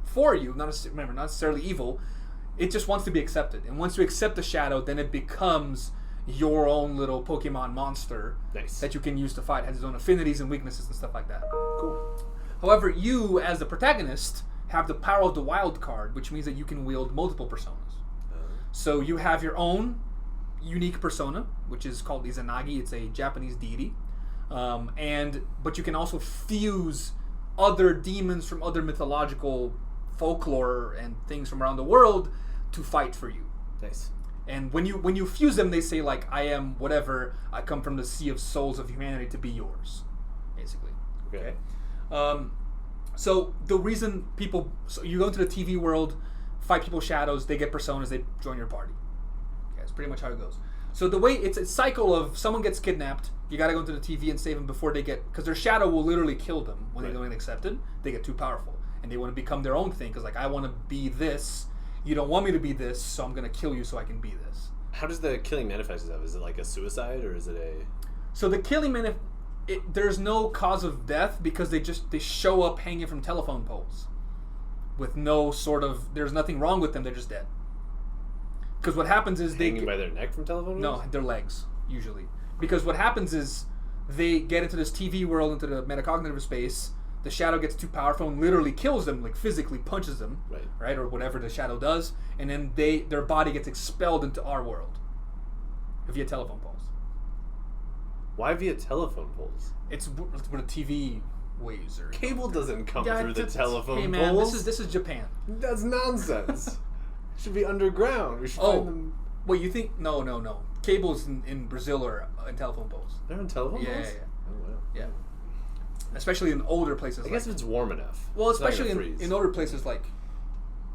for you, not necessarily evil, it just wants to be accepted. And once you accept the shadow, then it becomes your own little Pokemon monster that you can use to fight. It has its own affinities and weaknesses and stuff like that. Cool. However, you, as the protagonist, have the power of the wild card, which means that you can wield multiple personas. So you have your own unique persona, which is called Izanagi. It's a Japanese deity. But you can also fuse other demons from other mythological folklore and things from around the world to fight for you. Nice. And when you fuse them, they say like, I am whatever, I come from the sea of souls of humanity to be yours, basically. Okay. So the reason so you go into the TV world, fight people's shadows, they get personas, they join your party. Okay, that's pretty much how it goes. So the way it's a cycle of someone gets kidnapped, you gotta go into the TV and save them before they because their shadow will literally kill them when they don't get accepted. They get too powerful and they want to become their own thing because like I want to be this. You don't want me to be this, so I'm gonna kill you so I can be this. How does the killing manifest itself? Is it like a suicide or is it a? So the killing there's no cause of death because they show up hanging from telephone poles with no sort of, there's nothing wrong with them, they're just dead. Because what happens is hanging by their neck from telephone poles? No, their legs usually. Because what happens is they get into this TV world, into the metacognitive space. The shadow gets too powerful and literally kills them, like physically punches them, right, or whatever the shadow does, and then their body gets expelled into our world via telephone poles. Why via telephone poles? It's where the TV waves are. Cable doesn't come through the telephone Hey man, poles. this is Japan. That's nonsense. It should be underground. We should find them. Well, you think no. Cables in Brazil are in telephone poles. They're in telephone poles? Yeah. Oh, wow. Yeah. Especially in older places. I guess if it's warm enough. Well, It's not especially gonna freeze. in older places like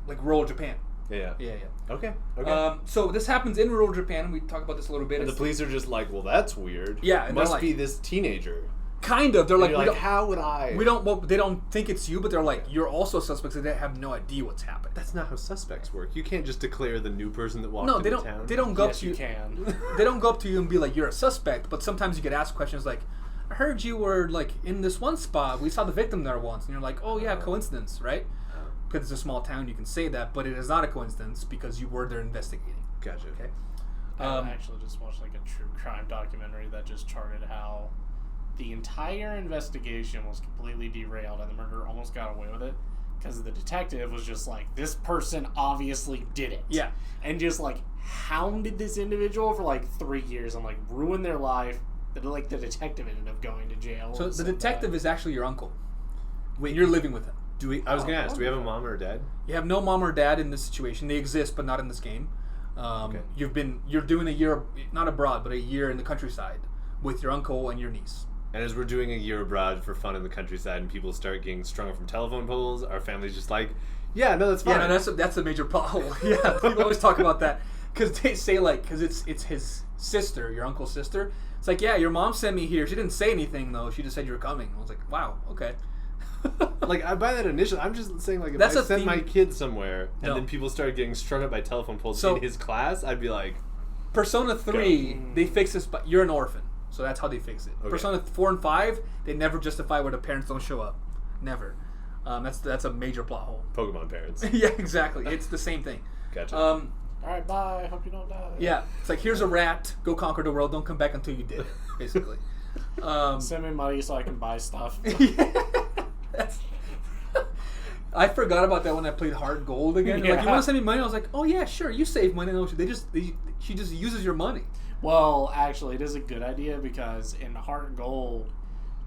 rural Japan. Yeah. Okay. So this happens in rural Japan. We talk about this a little bit. And the police are just like, well, that's weird. Yeah, and they're must like- be this teenager. Kind of. They're And like, you're we like, don't, how would I? we don't. Well, they don't think it's you, but they're like, you're also suspects, and they have no idea what's happened. That's not how suspects work. You can't just declare the new person that walked No, into they don't. town. They don't go Yes, up to you you. can. They don't go up to you and be like, you're a suspect. But sometimes you get asked questions like, I heard you were like in this one spot. We saw the victim there once, and you're like, oh yeah, coincidence, right? Because it's a small town, you can say that, but it is not a coincidence because you were there investigating. Gotcha. Okay. I actually just watched like a true crime documentary that just charted how the entire investigation was completely derailed and the murderer almost got away with it because the detective was just like, this person obviously did it. Yeah. And just like hounded this individual for like 3 years and like ruined their life. Like the detective ended up going to jail. So the detective is actually your uncle. Wait, you're living with him. Do we? I was gonna ask. Do we have a mom or a dad? You have no mom or dad in this situation. They exist, but not in this game. Okay. You're doing a year, not abroad, but a year in the countryside with your uncle and your niece. And as we're doing a year abroad for fun in the countryside, and people start getting strung up from telephone poles, our family's just like, yeah, no, that's fine. Yeah, no, that's a major plot hole. Yeah, people always talk about that because they say like, because it's his sister, your uncle's sister. It's like, yeah, your mom sent me here. She didn't say anything though. She just said you were coming. I was like, wow, okay. Like, I buy that initially. I'm just saying, like, if That's I a sent theme- my kid somewhere and No. then people started getting strung up by telephone poles So- in his class, I'd be like, Persona 3, they fix this, but you're an orphan. So that's how they fix it. Okay. Persona 4 and 5, they never justify where the parents don't show up. Never. That's a major plot hole. Pokemon parents. Yeah, exactly. It's the same thing. Gotcha. All right, bye. Hope you don't die. Yeah, it's like, here's a rat. Go conquer the world. Don't come back until you did, basically. Send me money so I can buy stuff. That's, I forgot about that when I played Hard Gold again. Like, you Yeah. want to send me money? I was like, oh yeah, sure. You save money. No, she just uses your money. Well, actually, it is a good idea because in Heart Gold,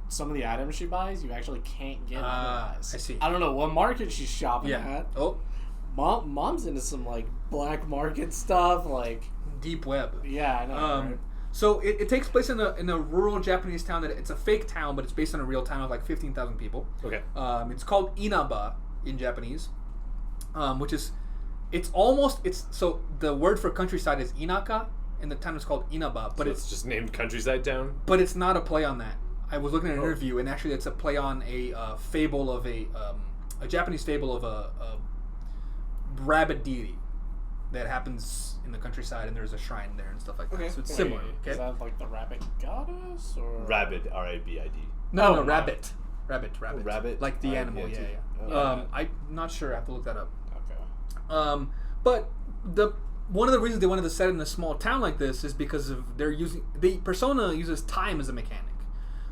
some of the items she buys, you actually can't get otherwise. I see. I don't know what market she's shopping Yeah. at. Oh, Mom's into some like black market stuff. Like, deep web. yeah, I know. Right? So it takes place in a rural Japanese town that it's a fake town, but it's based on a real town of like 15,000 people. Okay. It's called Inaba in Japanese, which is so the word for countryside is Inaka, and the town is called Inaba, but So it's it's just named Countryside Town? but it's not a play on that. I was looking at an interview, and actually it's a play on a fable of a Japanese fable of a rabbit deity that happens in the countryside, and there's a shrine there and stuff like that. So it's similar. Wait, Okay. Is that like the rabbit goddess or Rabid, R-A-B-I-D. No, Oh, rabbit. Oh, rabbit? Like the animal, R-A-B-I-T. yeah. Oh. I'm not sure. I have to look that up. Okay. But one of the reasons they wanted to set it in a small town like this is because of the Persona uses time as a mechanic.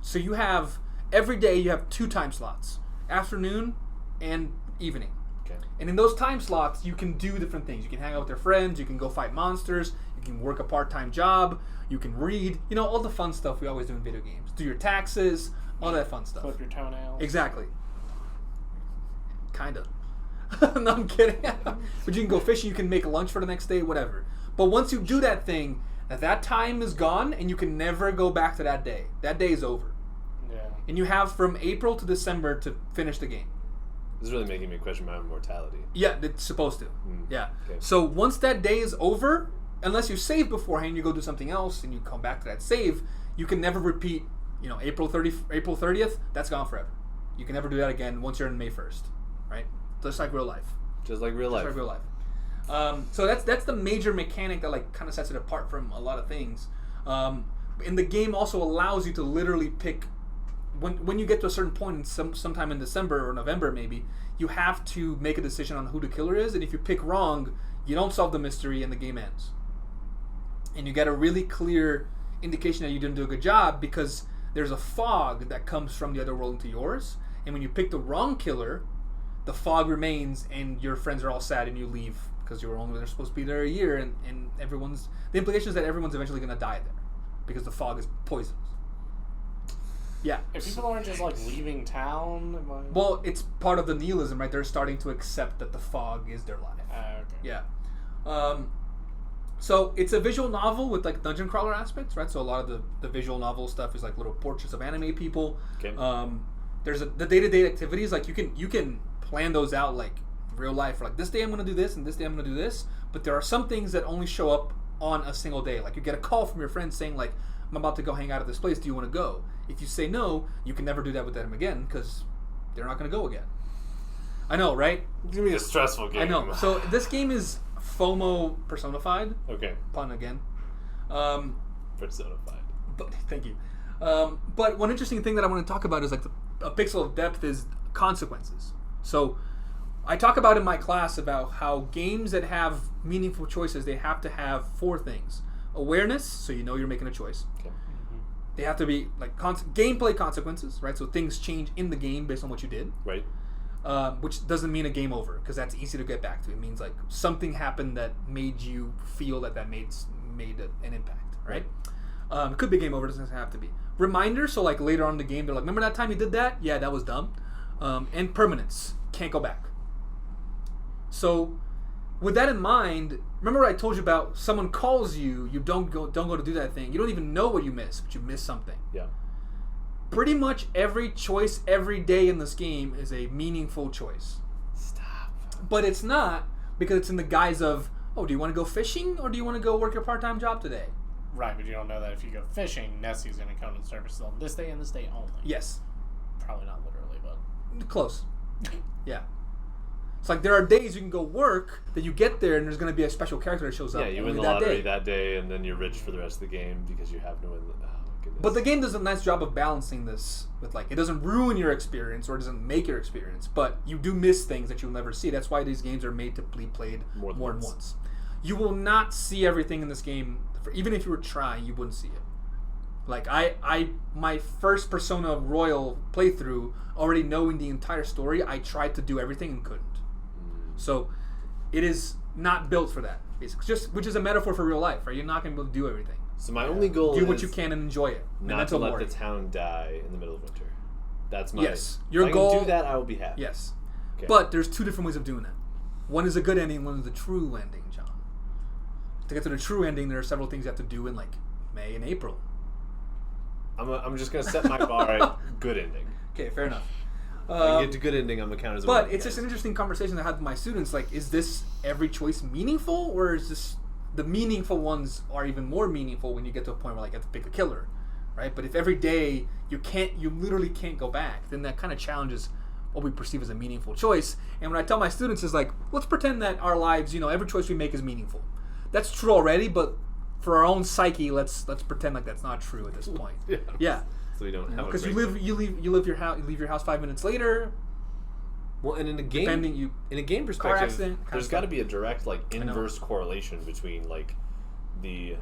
So you have every day you have 2 time slots, afternoon and evening. Okay. And in those time slots, you can do different things. You can hang out with your friends. You can go fight monsters. You can work a part-time job. You can read. You know, all the fun stuff we always do in video games. Do your taxes, all that fun stuff. Clip your toenails. Exactly. Kinda. No, I'm kidding. But you can go fishing. You can make lunch for the next day, whatever. But once you do that thing, that time is gone, and you can never go back to that day. That day is over. Yeah. And you have from April to December to finish the game. This is really making me question my own mortality. Yeah, it's supposed to. Yeah. Okay. So once that day is over, unless you save beforehand, you go do something else, and you come back to that save, you can never repeat. You know, April 30th, that's gone forever. You can never do that again once you're in May 1st, right? Just like real life. Just like real life. Just like real life. So that's the major mechanic that like kind of sets it apart from a lot of things. And the game also allows you to literally pick when you get to a certain point, in sometime in December or November maybe, you have to make a decision on who the killer is, and if you pick wrong, you don't solve the mystery and the game ends. And you get a really clear indication that you didn't do a good job because there's a fog that comes from the other world into yours, and when you pick the wrong killer, the fog remains and your friends are all sad and you leave because you were only there supposed to be there a year, and the implication is that everyone's eventually going to die there because the fog is poisonous. Yeah. If people aren't just like leaving town, well, it's part of the nihilism, right? They're starting to accept that the fog is their life. Okay. Yeah. So it's a visual novel with like dungeon crawler aspects, right? So a lot of the visual novel stuff is like little portraits of anime people. Okay. There's the day-to-day activities, like you can plan those out like real life. Like this day I'm going to do this and this day I'm going to do this. But there are some things that only show up on a single day. Like you get a call from your friend saying like, I'm about to go hang out at this place. Do you want to go? If you say no, you can never do that with them again because they're not going to go again. I know, right? It's going to be a stressful game. I know. So this game is FOMO personified. Okay. Pun again. Personified. But thank you. But one interesting thing that I want to talk about is like a pixel of depth is consequences. So I talk about in my class about how games that have meaningful choices, they have to have 4 things. Awareness, so you know you're making a choice. Okay. They have to be like gameplay consequences, right? So things change in the game based on what you did. Right. Which doesn't mean a game over, because that's easy to get back to. It means like something happened that made you feel that made an impact, right? It could be game over, it doesn't have to be. Reminder, so like later on in the game, they're like, remember that time you did that? Yeah, that was dumb. And permanence, can't go back. So with that in mind, remember what I told you about someone calls you, you don't go to do that thing. You don't even know what you missed, but you missed something. Yeah. Pretty much every choice every day in this game is a meaningful choice. Stop. But it's not, because it's in the guise of, oh, do you want to go fishing or do you want to go work your part-time job today? Right, but you don't know that if you go fishing, Nessie's going to come to the service on this day and this day only. Yes. Probably not literally, but... Close. Yeah. It's like there are days you can go work that you get there and there's going to be a special character that shows up. Yeah, you win the lottery that day and then you're rich for the rest of the game because you have no... Oh, my goodness. But the game does a nice job of balancing this with like, it doesn't ruin your experience or it doesn't make your experience, but you do miss things that you'll never see. That's why these games are made to be played more than once. You will not see everything in this game. Even if you were trying, you wouldn't see it. Like my first Persona Royal playthrough, already knowing the entire story, I tried to do everything and couldn't. So it is not built for that, basically. Which is a metaphor for real life, right? You're not going to be able to do everything. So my only goal is do what you can and enjoy it. Not to let the town die in the middle of winter. That's my... Yes. Your goal... If I can do that, I will be happy. Yes. Okay. But there's 2 different ways of doing that. One is a good ending, one is the true ending, John. To get to the true ending, there are several things you have to do in like May and April. I'm just going to set my bar at good ending. Okay, fair enough. If I get to good ending, I'm going to count as a But it's just an interesting conversation I had with my students. Like, is this every choice meaningful, or is this the meaningful ones are even more meaningful when you get to a point where like you have to pick a killer, right? But if every day you literally can't go back, then that kind of challenges what we perceive as a meaningful choice. And what I tell my students is like, let's pretend that our lives, every choice we make is meaningful. That's true already, but for our own psyche, let's pretend like that's not true at this point. Yeah. So we don't have because you leave your house 5 minutes later. Well, and in a game perspective, accident, there's got to be a direct inverse correlation between the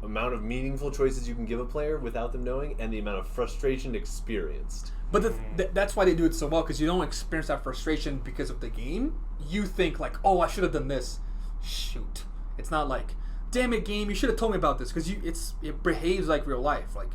amount of meaningful choices you can give a player without them knowing, and the amount of frustration experienced. But that's why they do it so well, because you don't experience that frustration because of the game. You think like, oh, I should have done this. Shoot, it's not like, damn it, game, you should have told me about this, because it behaves like real life. Like,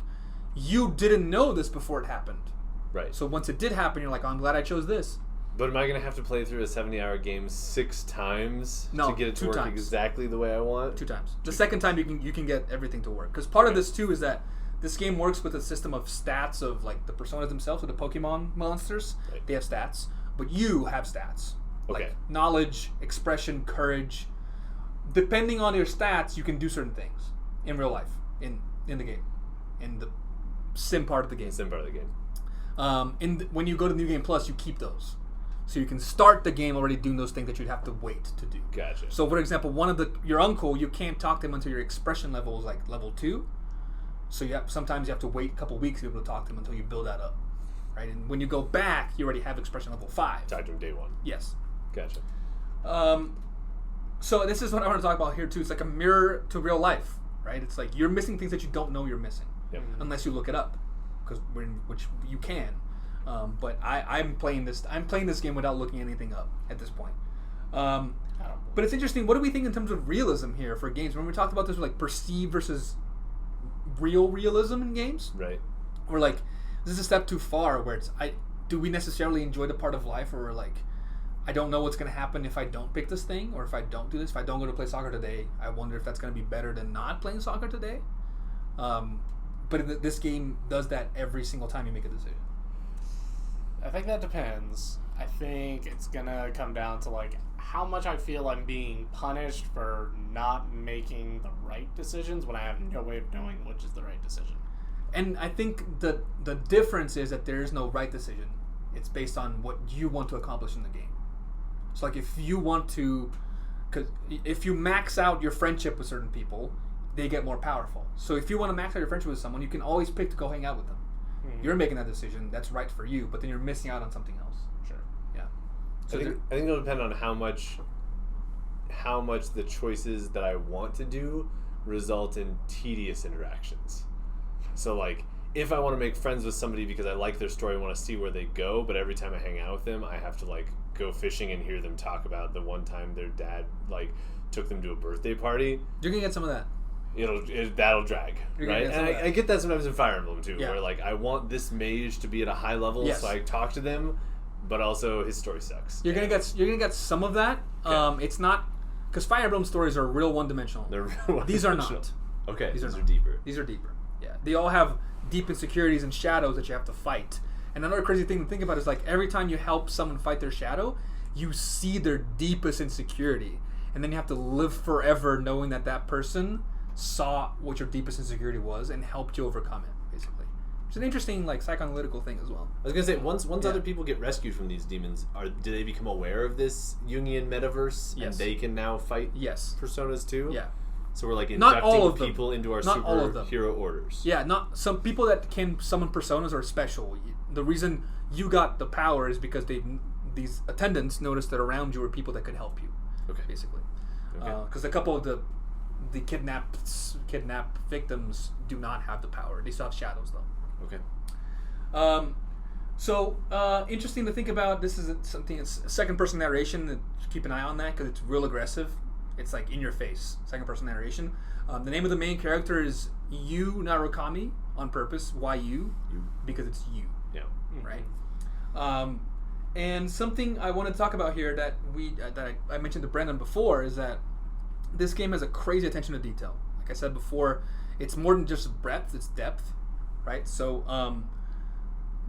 you didn't know this before it happened. Right. So once it did happen, you're like, oh, I'm glad I chose this. But am I going to have to play through a 70-hour game 6 times to get it to work exactly the way I want? 2 times. The second time you can get everything to work. Because part of this too is that this game works with a system of stats of like the personas themselves, or the Pokemon monsters. Right. They have stats, but you have stats. Okay. Like knowledge, expression, courage. Depending on your stats, you can do certain things in real life, in the game, in the sim part of the game. When you go to New Game Plus, you keep those. So you can start the game already doing those things that you'd have to wait to do. Gotcha. So for example, your uncle, you can't talk to him until your expression level is like level 2. So sometimes you have to wait a couple weeks to be able to talk to them until you build that up, right? And when you go back, you already have expression level 5. Talk to him day 1. Yes. Gotcha. So this is what I want to talk about here too. It's like a mirror to real life, right? It's like you're missing things that you don't know you're missing, unless you look it up, which you can. But I'm playing this game without looking anything up at this point. But it's interesting. What do we think in terms of realism here for games? When we talked about this, like perceived versus real realism in games, Right. Or like, is this a step too far? Where do we necessarily enjoy the part of life where we're like, I don't know what's going to happen if I don't pick this thing, or if I don't do this, if I don't go to play soccer today, I wonder if that's going to be better than not playing soccer today. But this game does that every single time you make a decision. I think that depends. I think it's gonna come down to like how much I feel I'm being punished for not making the right decisions when I have no way of knowing which is the right decision. And I think the difference is that there is no right decision. It's based on what you want to accomplish in the game. So like if you want to, because if you max out your friendship with certain people, they get more powerful. So if you want to max out your friendship with someone, you can always pick to go hang out with them. You're making that decision. That's right for you, but then you're missing out on something else. Sure. Yeah. So I think it'll depend on how much the choices that I want to do result in tedious interactions. So like, if I want to make friends with somebody because I like their story and want to see where they go, but every time I hang out with them, I have to like go fishing and hear them talk about the one time their dad like took them to a birthday party. You're gonna get some of that. That'll drag, right? And I get that sometimes in Fire Emblem too, Yeah. where like I want this mage to be at a high level, Yes. so I talk to them, but also his story sucks. You're gonna get some of that. Okay. It's not because Fire Emblem stories are real one-dimensional. They're real These are one-dimensional. not. Okay, These are are not. deeper. These are deeper. Yeah, they all have deep insecurities and shadows that you have to fight. And another crazy thing to think about is like every time you help someone fight their shadow, you see their deepest insecurity, and then you have to live forever knowing that person saw what your deepest insecurity was and helped you overcome it. Basically, it's an interesting like psychoanalytical thing as well. I was gonna say once Yeah. other people get rescued from these demons, do they become aware of this Jungian metaverse Yes. and they can now fight Yes. personas too? Yeah. So we're like Not all of inducting them. people into our Not all of them. superhero orders. Yeah, not some people that can summon personas are special. The reason you got the power is because these attendants noticed that around you were people that could help you. Okay. Basically, Okay. because a couple of the kidnapped victims do not have the power. They still have shadows though. Okay. So interesting to think about. This is something. It's second person narration. Keep an eye on that because it's real aggressive. It's like in your face. Second person narration. The name of the main character is Yu Narukami on purpose. Why you? Because it's you. Yeah. Right. And something I want to talk about here that I mentioned to Brendan before is that this game has a crazy attention to detail. Like I said before, it's more than just breadth; it's depth, right? So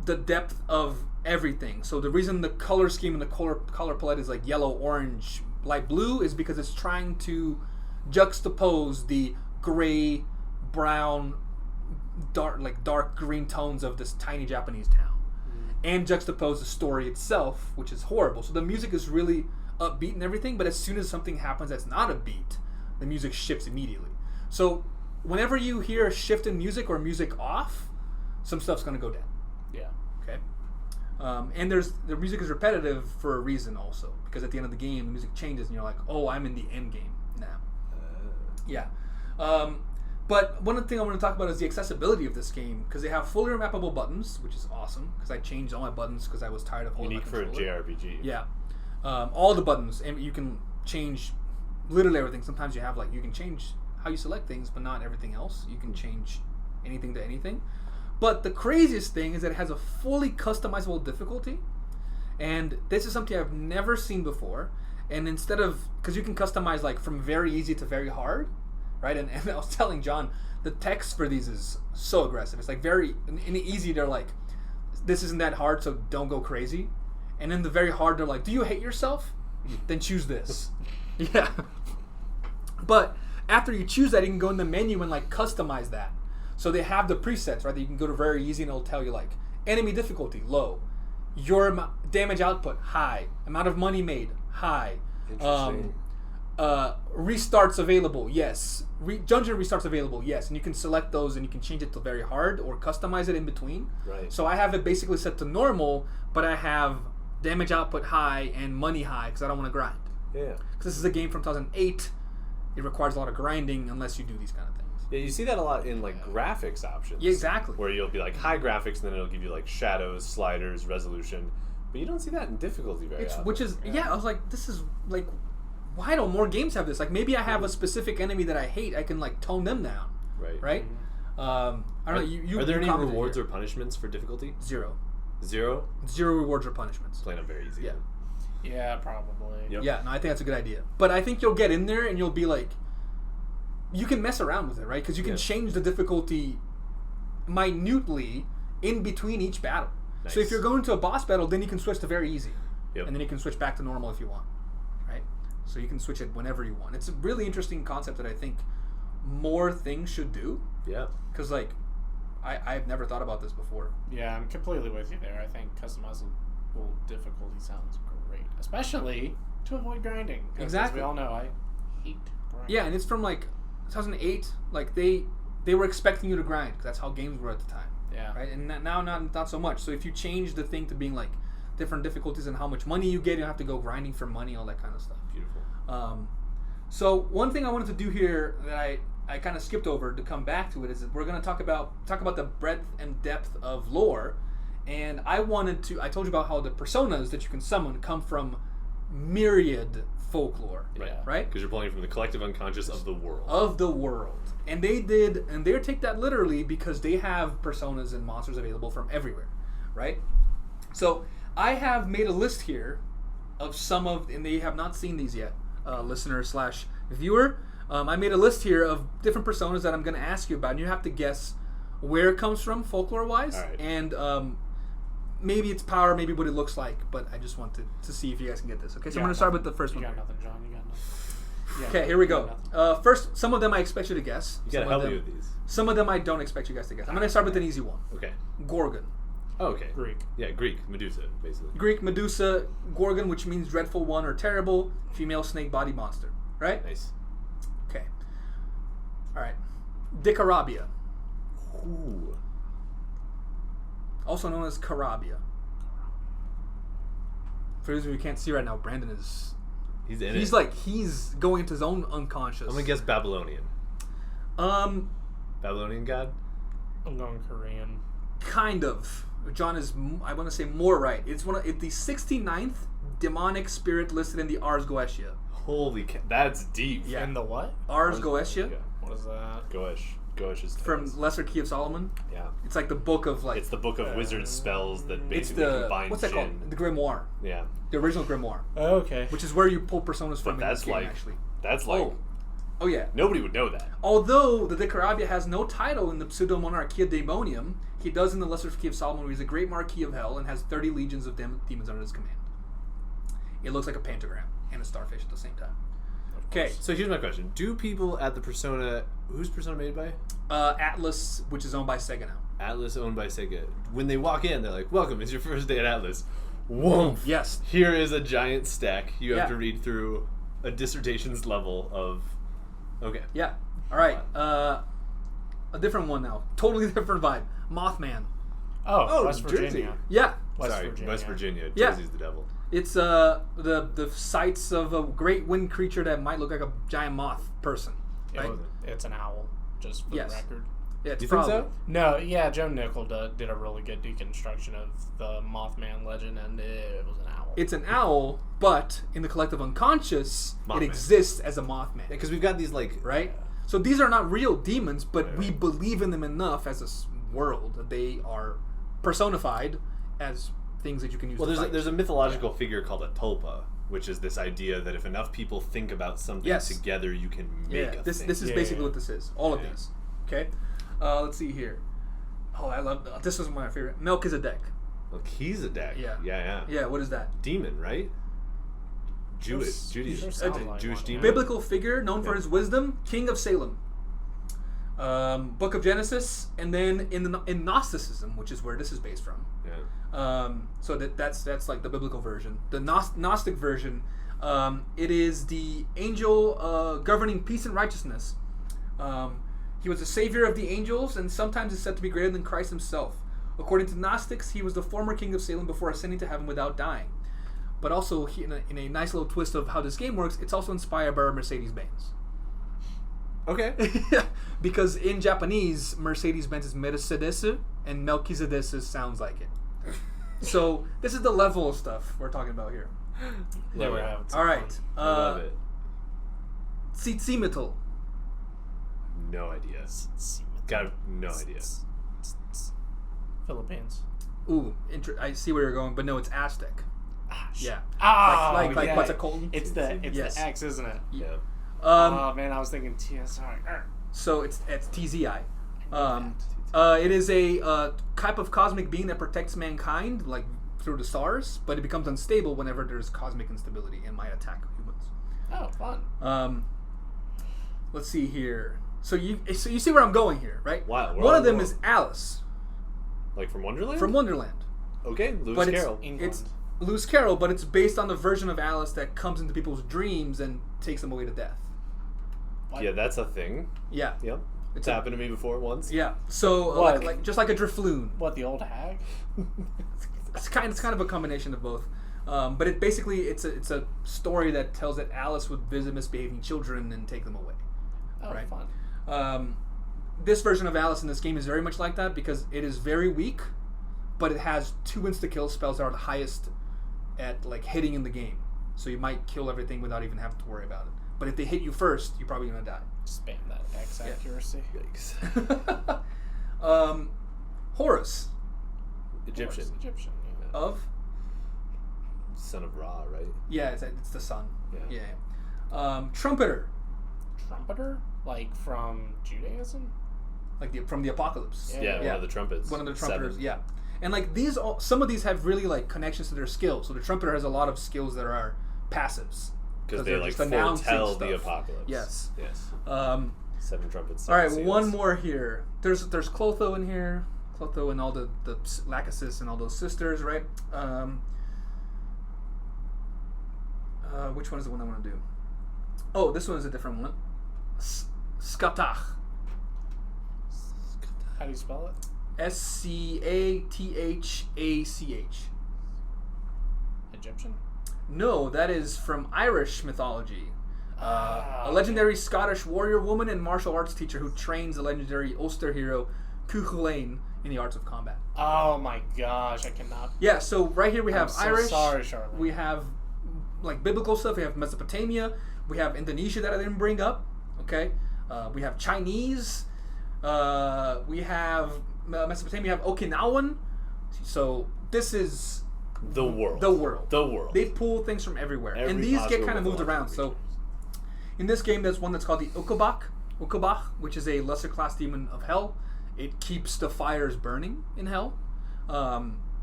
the depth of everything. So the reason the color scheme and the color palette is like yellow, orange, light blue is because it's trying to juxtapose the gray, brown, dark green tones of this tiny Japanese town. And juxtapose the story itself, which is horrible. So the music is really upbeat and everything, but as soon as something happens that's not a beat, the music shifts immediately. So whenever you hear a shift in music or music off, some stuff's going to go down. Yeah. Okay. And the music is repetitive for a reason also, because at the end of the game, the music changes and you're like, oh, I'm in the end game now. Yeah. But one thing I want to talk about is the accessibility of this game, because they have fully remappable buttons, which is awesome, because I changed all my buttons because I was tired of holding Unique my for a controller. JRPG. Yeah. All the buttons, and you can change literally everything. Sometimes you have you can change how you select things, but not everything else. You can change anything to anything. But the craziest thing is that it has a fully customizable difficulty, and this is something I've never seen before. And instead of, because you can customize from very easy to very hard, right? And I was telling John, the text for these is so aggressive. It's very in the easy, they're like, this isn't that hard, so don't go crazy. And in the very hard, they're like, do you hate yourself? Then choose this. Yeah. But after you choose that, you can go in the menu and customize that. So they have the presets, right? That you can go to very easy and it'll tell you enemy difficulty, low. Your damage output, high. Amount of money made, high. Interesting. restarts available, yes. Dungeon restarts available, yes. And you can select those and you can change it to very hard or customize it in between. Right. So I have it basically set to normal, but I have damage output high and money high because I don't want to grind. Yeah. Because this is a game from 2008. It requires a lot of grinding unless you do these kind of things. Yeah, you see that a lot in like graphics options. Yeah, exactly. Where you'll be like high graphics, and then it'll give you like shadows, sliders, resolution. But you don't see that in difficulty very often. Which is, I was like, this is like, why don't more games have this? Like, maybe I have a specific enemy that I hate. I can like tone them down. Right. Right. I don't know. You are there any commented rewards here. or punishments for difficulty? Zero. Zero Rewards or punishments. Playing up very easy. Yeah. Yeah, probably. Yep. Yeah, no, I think that's a good idea. But I think you'll get in there and you'll be like, you can mess around with it, right? Because you can change the difficulty minutely in between each battle. Nice. So if you're going to a boss battle, then you can switch to very easy. Yep. And then you can switch back to normal if you want, right? So you can switch it whenever you want. It's a really interesting concept that I think more things should do. Yeah. Because, like, I've never thought about this before. Yeah, I'm completely with you there. I think customizable difficulty sounds great, especially to avoid grinding. 'Cause Exactly. As we all know, I hate grinding. Yeah, and it's from, like, 2008. Like, they were expecting you to grind because that's how games were at the time. Yeah. Right? And now not so much. So if you change the thing to being, like, different difficulties and how much money you get, you don't have to go grinding for money, all that kind of stuff. Beautiful. So one thing I wanted to do here that I kind of skipped over to come back to it is that we're going to talk about the breadth and depth of lore. And I told you about how the personas that you can summon come from myriad folklore. Right. Yeah. Right? Because you're pulling from the collective unconscious of the world. Of the world. And they take that literally because they have personas and monsters available from everywhere. Right? So I have made a list here of some of, and they have not seen these yet, listener/viewer. I made a list here of different personas that I'm going to ask you about, and you have to guess where it comes from, folklore-wise, All right. and maybe its power, maybe what it looks like, but I just wanted to see if you guys can get this. Okay, so I'm going to start with the first You one. got nothing, John. You got nothing. Okay, here we go. First, some of them I expect you to guess. You gotta Some help of me them- with these. Some of them I don't expect you guys to guess. I'm going to start with an easy one. Okay. Gorgon. Oh, okay. Greek. Yeah, Greek. Medusa, basically. Greek Medusa, Gorgon, which means dreadful one or terrible, female snake body monster. Right? Nice. Okay. All right. Dicarabia, Ooh. also known as Carabia. For those of you who can't see right now, Brandon is... He's in it. He's going into his own unconscious. I'm gonna guess Babylonian. Babylonian god? I'm going Korean. Kind of. John is, I want to say, more right. It's the 69th demonic spirit listed in the Ars Goetia. Holy that's deep. Yeah. And the what? Ars Goetia, What is that? Goesh is from Lesser Key of Solomon. Yeah. It's like the book of, like... It's the book of wizard spells that It's basically the... combines What's that called? Jinn. The Grimoire. Yeah. The original Grimoire. Okay. Which is where you pull personas from But in this that's game, like actually. that's like Oh, yeah. nobody would know that. Although the Dicarabia has no title in the Pseudo-Monarchia Daemonium, he does in the Lesser Key of Solomon, where he's a great Marquis of Hell and has 30 legions of demons under his command. It looks like a pentagram and a starfish at the same time. Okay, So here's my question: do people at the Persona, who's Persona made by? Atlus, which is owned by Sega now. Atlus, owned by Sega. When they walk in, they're like, "Welcome, it's your first day at Atlus." Whoa! Yes. Here is a giant stack. You have Yeah. to read through a dissertation's level of. Okay. Yeah. All right. A different one now. Totally different vibe. Mothman. Oh, West Jersey. Virginia. Yeah. West Virginia. Yeah. Jersey's the devil. It's the sights of a great winged creature that might look like a giant moth person. Right? It's an owl, just for Yes. the record. Yeah, it's You think probably. so? No, yeah, Joe Nickel did a really good deconstruction of the Mothman legend, and it was an owl. It's an owl, but in the collective unconscious, Mothman. it exists as a Mothman. Because we've got these like Right? So these are not real demons, but Right, we right. believe in them enough as a world that they are personified as things that you can use Well, to fight. there's a mythological figure called a tulpa, which is this idea that if enough people think about something Yes. together, you can make Yeah, a this thing. is Yeah, basically yeah. what this is. All of Yeah. these. Okay? Let's see here. Oh, I love... this was my favorite. Melchizedek. Melchizedek. Yeah. Yeah. Yeah, what is that? Demon, right? Jewish. Sure sounds like Jewish one, demon. yeah. Biblical figure known for Yeah. his wisdom, king of Salem. Book of Genesis, and then in Gnosticism, which is where this is based from. Yeah. So that's like the biblical version. The Gnostic version, It is the angel governing peace and righteousness. He was the savior of the angels, and sometimes is said to be greater than Christ himself. According to Gnostics, he was the former king of Salem before ascending to heaven without dying. But also, in a nice little twist of how this game works, it's also inspired by Mercedes-Benz. Okay. Because in Japanese, Mercedes-Benz is Mercedes, and Melchizedek sounds like it. So this is the level of stuff we're talking about here. Yeah, we're having some All right. fun. I love it. Tsitsimitl. No idea. Got no idea. Philippines. Ooh, I see where you're going, but no, it's Aztec. Yeah. Oh, Like yeah. Quetzalcoatl? It's Yes. the X, isn't it? Yeah. Oh man, I was thinking TSR. So it's TZI. It is a type of cosmic being that protects mankind, like through the stars, but it becomes unstable whenever there's cosmic instability and might attack humans. Oh, fun. Let's see here. So you see where I'm going here, right? Wow, we're One all of them wrong. is Alice Like from Wonderland? from Wonderland. Okay, Lewis But Carroll. It's Lewis Carroll, but it's based on the version of Alice that comes into people's dreams and takes them away to death. What? Yeah, that's a thing. Yeah. Yep. It's happened to me before once. Yeah. So What? like just like a Drifloon. What, the old hag? It's kind of a combination of both. But it's a story that tells that Alice would visit misbehaving children and take them away. Oh, Right. fun. This version of Alice in this game is very much like that because it is very weak, but it has 2 insta-kill spells that are the highest at like hitting in the game. So you might kill everything without even having to worry about it. But if they hit you first, you're probably gonna die. Spam that X accuracy. Yikes. Horus Egyptian. Egyptian. Yeah. of Son of Ra, right? it's the sun. Yeah. Yeah. Trumpeter, Trumpeter? Like from Judaism? like from the Apocalypse. Yeah. Yeah, one of the trumpets. One of the trumpeters, 7. yeah. And like some of these have really like connections to their skills. So the trumpeter has a lot of skills that are passives. Because they they're like just announcing foretell the stuff. apocalypse. Yes. Yes. 7 trumpets. All right, 7 one seals. more here. There's Clotho in here. Clotho and all the Lachesis and all those sisters, right? Which one is the one I want to do? Oh, this one is a different one. Skatach. How do you spell it? Scathach. Egyptian? No, that is from Irish mythology. A Okay. legendary Scottish warrior woman and martial arts teacher who trains the legendary Ulster hero Cuchulainn in the arts of combat. Oh my gosh, I cannot. Yeah, so right here we have I'm so Irish. sorry, Charlotte. We have like biblical stuff. We have Mesopotamia. We have Indonesia that I didn't bring up. Okay. We have Chinese. We have Mesopotamia. We have Okinawan. So this is The world. the world. The world. They pull things from everywhere, and Every these get possible kind of moved around. mythological So in this game, there's one that's called the Ukabach, which is a lesser class demon of hell. It keeps the fires burning in hell.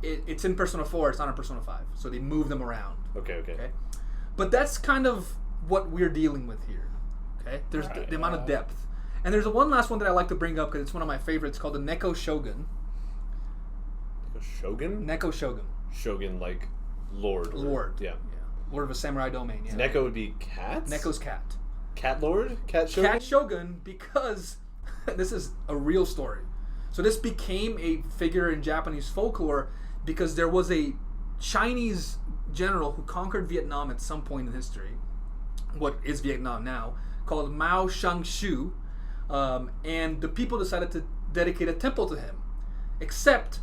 It's in Persona 4. It's not in Persona 5. So they move them around. Okay. Okay, but that's kind of what we're dealing with here. Okay, there's Right, the amount of depth, and there's one last one that I like to bring up because it's one of my favorites, called the Neko Shogun. Shogun? Neko Shogun, Shogun, like Lord. Lord. Yeah. Lord of a samurai domain. Yeah. Neko would be cat? Neko's cat. Cat Lord? Cat Shogun? Cat Shogun, because this is a real story. So this became a figure in Japanese folklore because there was a Chinese general who conquered Vietnam at some point in history, what is Vietnam now, called Mao Shangshu, and the people decided to dedicate a temple to him. Except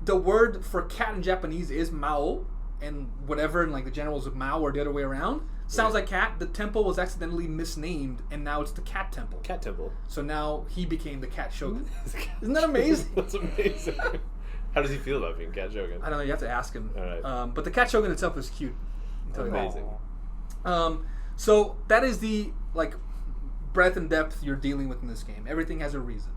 the word for cat in Japanese is Mao, and whatever, and like the generals of Mao or the other way around. Sounds like cat. The temple was accidentally misnamed, and now it's the Cat Temple. Cat Temple. So now he became the Cat Shogun. Isn't that amazing? That's amazing. How does he feel about being Cat Shogun? I don't know. You have to ask him. All right. But the Cat Shogun itself is cute. I'll tell you that. Amazing. So that is the like breadth and depth you're dealing with in this game. Everything has a reason.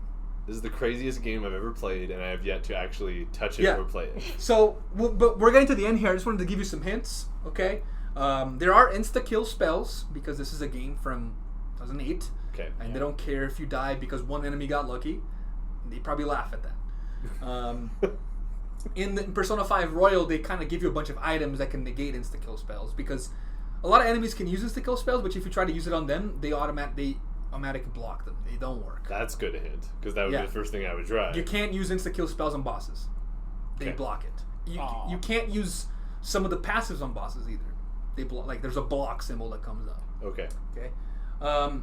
This is the craziest game I've ever played, and I have yet to actually touch it Yeah. or play it. So, but we're getting to the end here. I just wanted to give you some hints. Okay. There are insta-kill spells because this is a game from 2008. Okay. And they don't care if you die because one enemy got lucky. They probably laugh at that. In Persona 5 Royal, they kind of give you a bunch of items that can negate insta-kill spells because A lot of enemies can use this to kill spells, but if you try to use it on them, they automatically block them. They don't work. That's good to hint, because that would be the first thing I would try. You can't use insta-kill spells on bosses. They block it. You can't use some of the passives on bosses either. They block. Like, there's a block symbol that comes up. Okay. Okay. I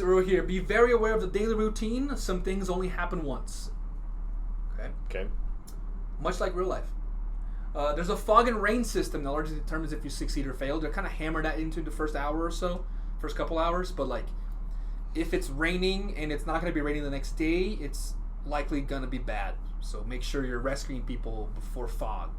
wrote here, be very aware of the daily routine. Some things only happen once. Okay. Much like real life. There's a fog and rain system that largely determines if you succeed or fail. They're kind of hammered that into the first hour or so, first couple hours. But like, if it's raining and it's not going to be raining the next day, it's likely going to be bad. So make sure you're rescuing people before fog.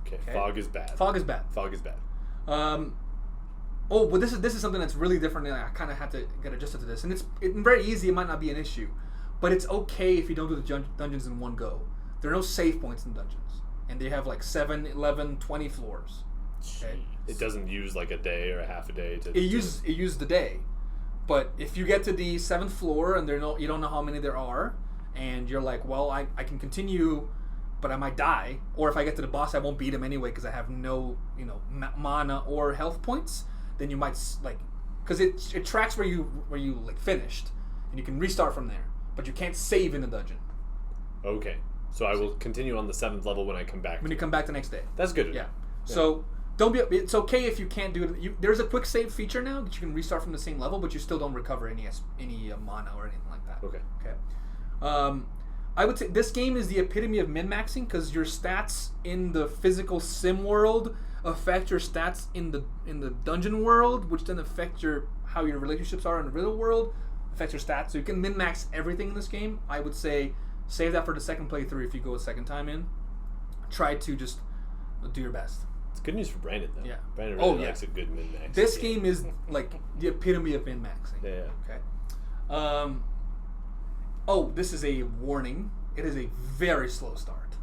Okay. Fog is bad. Fog is bad. Fog is bad. But this is something that's really different, and I kind of have to get adjusted to this. And it's very easy. It might not be an issue, but it's okay if you don't do the dungeons in one go. There are no save points in dungeons, and they have like 7, 11, 20 floors. Okay? It doesn't use like a day or a half a day to. It uses the day, but if you get to the 7th floor and you don't know how many there are, and you're like, well, I can continue, but I might die, or if I get to the boss, I won't beat him anyway because I have no mana or health points. Then you might because it tracks where you like finished, and you can restart from there, but you can't save in the dungeon. Okay, so I will continue on the 7th level when I come back. When you come back the next day. That's good. Yeah. So don't be. It's okay if you can't do it. There's a quick save feature now that you can restart from the same level, but you still don't recover any mana or anything like that. Okay. I would say this game is the epitome of min-maxing because your stats in the physical sim world affect your stats in the dungeon world, which then affect how your relationships are in the real world, affects your stats. So you can min-max everything in this game. I would say save that for the second playthrough if you go a second time in. Try to just do your best. It's good news for Brandon though. Yeah. Brandon really likes a good min-max. This game is like the epitome of min-maxing. Yeah. Okay. This is a warning. It is a very slow start.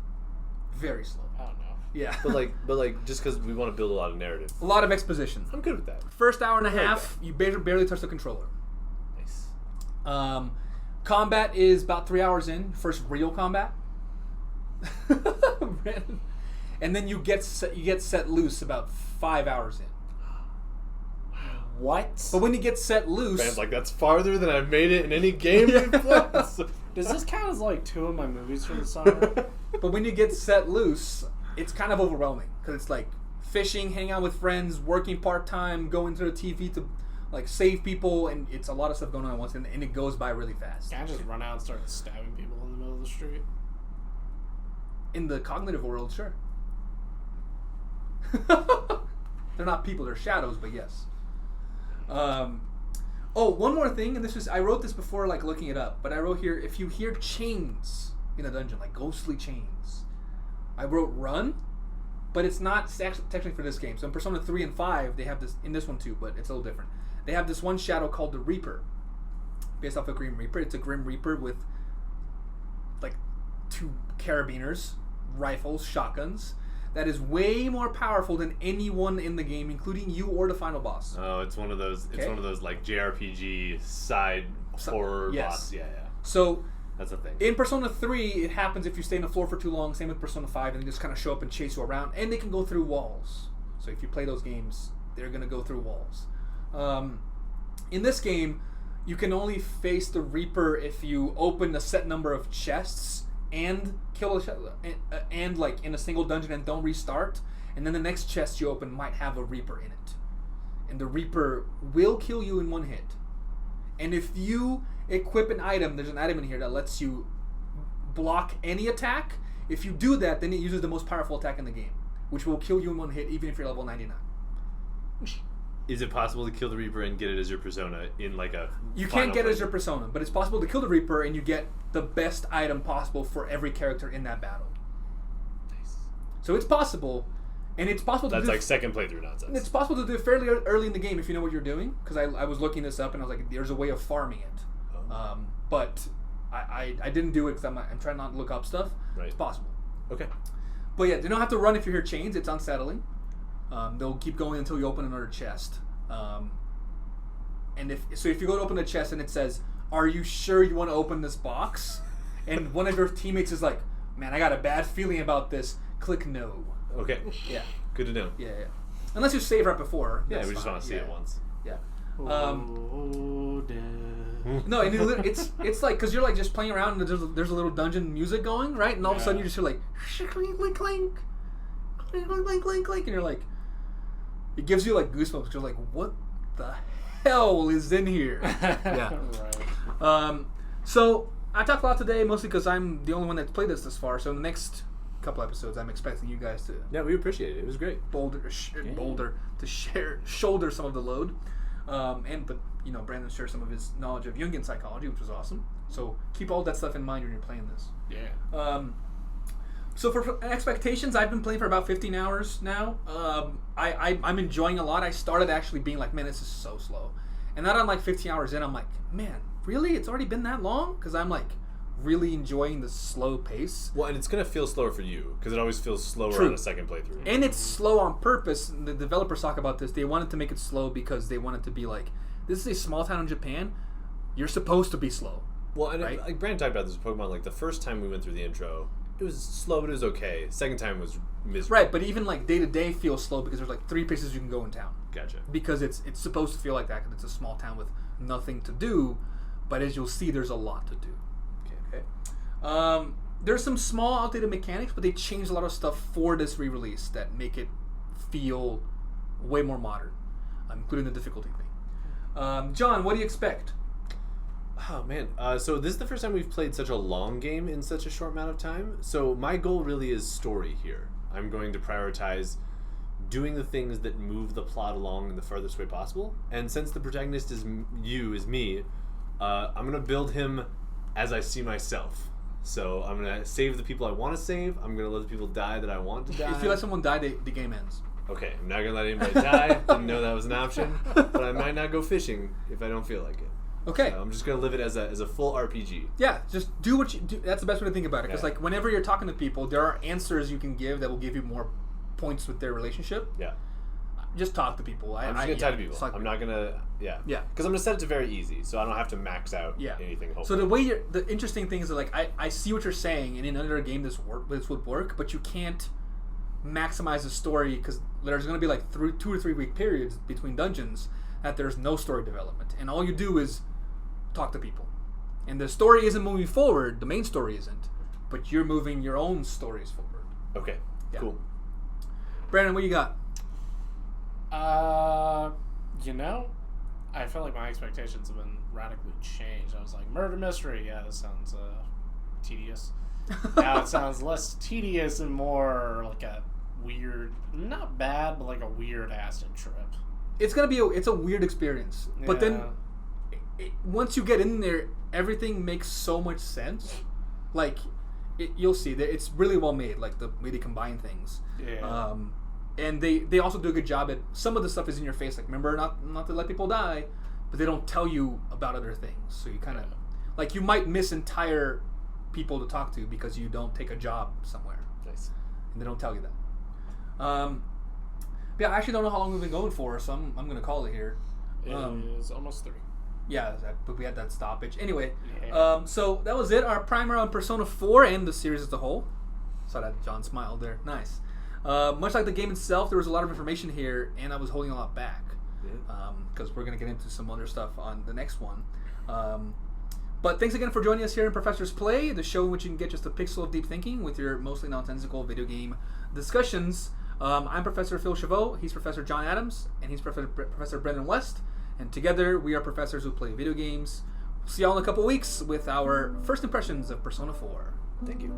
Very slow. Oh no. Yeah. But like, just because we want to build a lot of narrative. A lot of exposition. I'm good with that. First hour and a half, you barely touch the controller. Nice. Combat is about 3 hours in. First real combat. And then you get set loose about 5 hours in. What? But when you get set loose, Man's like, that's farther than I've made it in any game we've played. Does this count as like 2 of my movies from the summer? but when you get set loose, it's kind of overwhelming because it's like fishing, hanging out with friends, working part-time, going to the TV to like save people, and it's a lot of stuff going on at once, and it goes by really fast. Can I just run out and start stabbing people in the middle of the street? In the cognitive world, sure. They're not people, they're shadows, but yes. One more thing, and I wrote this before like looking it up, but I wrote here, if you hear chains in a dungeon, like ghostly chains, I wrote run, but it's not technically for this game. So in Persona 3 and 5, they have this, in this one too, but it's a little different. They have this one shadow called the Reaper, based off of Grim Reaper. It's a Grim Reaper with like 2 carabiners, rifles, shotguns, that is way more powerful than anyone in the game, including you or the final boss. Oh, it's one of those. Okay. It's one of those like JRPG side horror boss. Yeah. So that's a thing. In Persona 3, it happens if you stay on the floor for too long. Same with Persona 5, and they just kind of show up and chase you around, and they can go through walls. So if you play those games, they're gonna go through walls. In this game, you can only face the Reaper if you open a set number of chests and kill and like in a single dungeon and don't restart, and then the next chest you open might have a Reaper in it, and the Reaper will kill you in one hit. And if you equip an item, there's an item in here that lets you block any attack. If you do that, then it uses the most powerful attack in the game, which will kill you in one hit even if you're level 99. Is it possible to kill the Reaper and get it as your persona in like a... You can't get it as your persona, but it's possible to kill the Reaper and you get the best item possible for every character in that battle. Nice. So it's possible, and it's possible to do... That's like second playthrough nonsense. It's possible to do it fairly early in the game if you know what you're doing, because I was looking this up and I was like, there's a way of farming it. Oh. But I didn't do it because I'm trying not to look up stuff. Right. It's possible. Okay. But yeah, you don't have to run if you hear chains. It's unsettling. They'll keep going until you open another chest. And if you go to open a chest and it says, "Are you sure you want to open this box?" and one of your teammates is like, "Man, I got a bad feeling about this," click no. Okay. Yeah. Good to know. Yeah. Unless you save right before. Yeah, that's we just fine. want to see it once. Yeah. Oh, No, and it's like because you're like just playing around and there's a little dungeon music going, right? And all of a sudden you just hear like clink clink clink clink clink clink clink, and you're like, it gives you like goosebumps. 'Cause you're like, what the hell is in here? Yeah. Right. So I talked a lot today, mostly because I'm the only one that's played this far. So in the next couple episodes, I'm expecting you guys to We appreciate it. It was great. shoulder some of the load, but Brandon shared some of his knowledge of Jungian psychology, which was awesome. So keep all that stuff in mind when you're playing this. Yeah. So for expectations, I've been playing for about 15 hours now. I'm enjoying a lot. I started actually being like, man, this is so slow. And then I'm like 15 hours in, I'm like, man, really? It's already been that long? Because I'm like really enjoying the slow pace. Well, and it's going to feel slower for you, because it always feels slower True. on a second playthrough. And it's slow on purpose. The developers talk about this. They wanted to make it slow because they wanted to be like, this is a small town in Japan. You're supposed to be slow. Well, and right? like Brandon talked about this with Pokemon, like the first time we went through the intro, it was slow, but it was okay. Second time was miserable. Right, but even like day to day feels slow because there's like 3 places you can go in town. Gotcha. Because it's supposed to feel like that because it's a small town with nothing to do, but as you'll see, there's a lot to do. Okay. There's some small outdated mechanics, but they changed a lot of stuff for this re-release that make it feel way more modern, including the difficulty thing. John, what do you expect? Oh man, so this is the first time we've played such a long game in such a short amount of time. So my goal really is story here. I'm going to prioritize doing the things that move the plot along in the farthest way possible. And since the protagonist is me, I'm going to build him as I see myself. So I'm going to save the people I want to save. I'm going to let the people die that I want to die. If you let someone die, the game ends. Okay, I'm not going to let anybody die. Didn't know that was an option. But I might not go fishing if I don't feel like it. Okay. So I'm just going to live it as a full RPG. Yeah, just do what you do. That's the best way to think about it. Because like whenever you're talking to people, there are answers you can give that will give you more points with their relationship. Yeah. Just talk to people. I'm just going to talk to people. Like, I'm not going to, Yeah. Because I'm going to set it to very easy, so I don't have to max out anything. Hopefully. So the way the interesting thing is that like I see what you're saying, and in another game this would work, but you can't maximize the story because there's going to be like 2 or 3 week periods between dungeons that there's no story development, and all you do is talk to people, and the story isn't moving forward. The main story isn't, but you're moving your own stories forward. Okay. Yeah. Cool. Brandon, what you got? I feel like my expectations have been radically changed. I was like, murder mystery. Yeah, this sounds tedious. Now it sounds less tedious and more like a weird, not bad, but like a weird acid trip. It's gonna be it's a weird experience, but then once you get in there, everything makes so much sense. Like you'll see that it's really well made, like the way they combine things. Yeah. And they also do a good job at some of the stuff is in your face. Like remember not to let people die, but they don't tell you about other things. So you kind of like you might miss entire people to talk to because you don't take a job somewhere. Nice. And they don't tell you that. Yeah, I actually don't know how long we've been going for, so I'm going to call it here. It is almost 3. Yeah, but we had that stoppage. Anyway, Yeah. so that was it. Our primer on Persona 4 and the series as a whole. Saw that John smiled there. Nice. Much like the game itself, there was a lot of information here, and I was holding a lot back. Because we're going to get into some other stuff on the next one. But thanks again for joining us here in Professor's Play, the show in which you can get just a pixel of deep thinking with your mostly nonsensical video game discussions. I'm Professor Phil Chavot, he's Professor John Adams, and he's Professor Brendan West. And together, we are professors who play video games. We'll see y'all in a couple weeks with our first impressions of Persona 4. Thank you.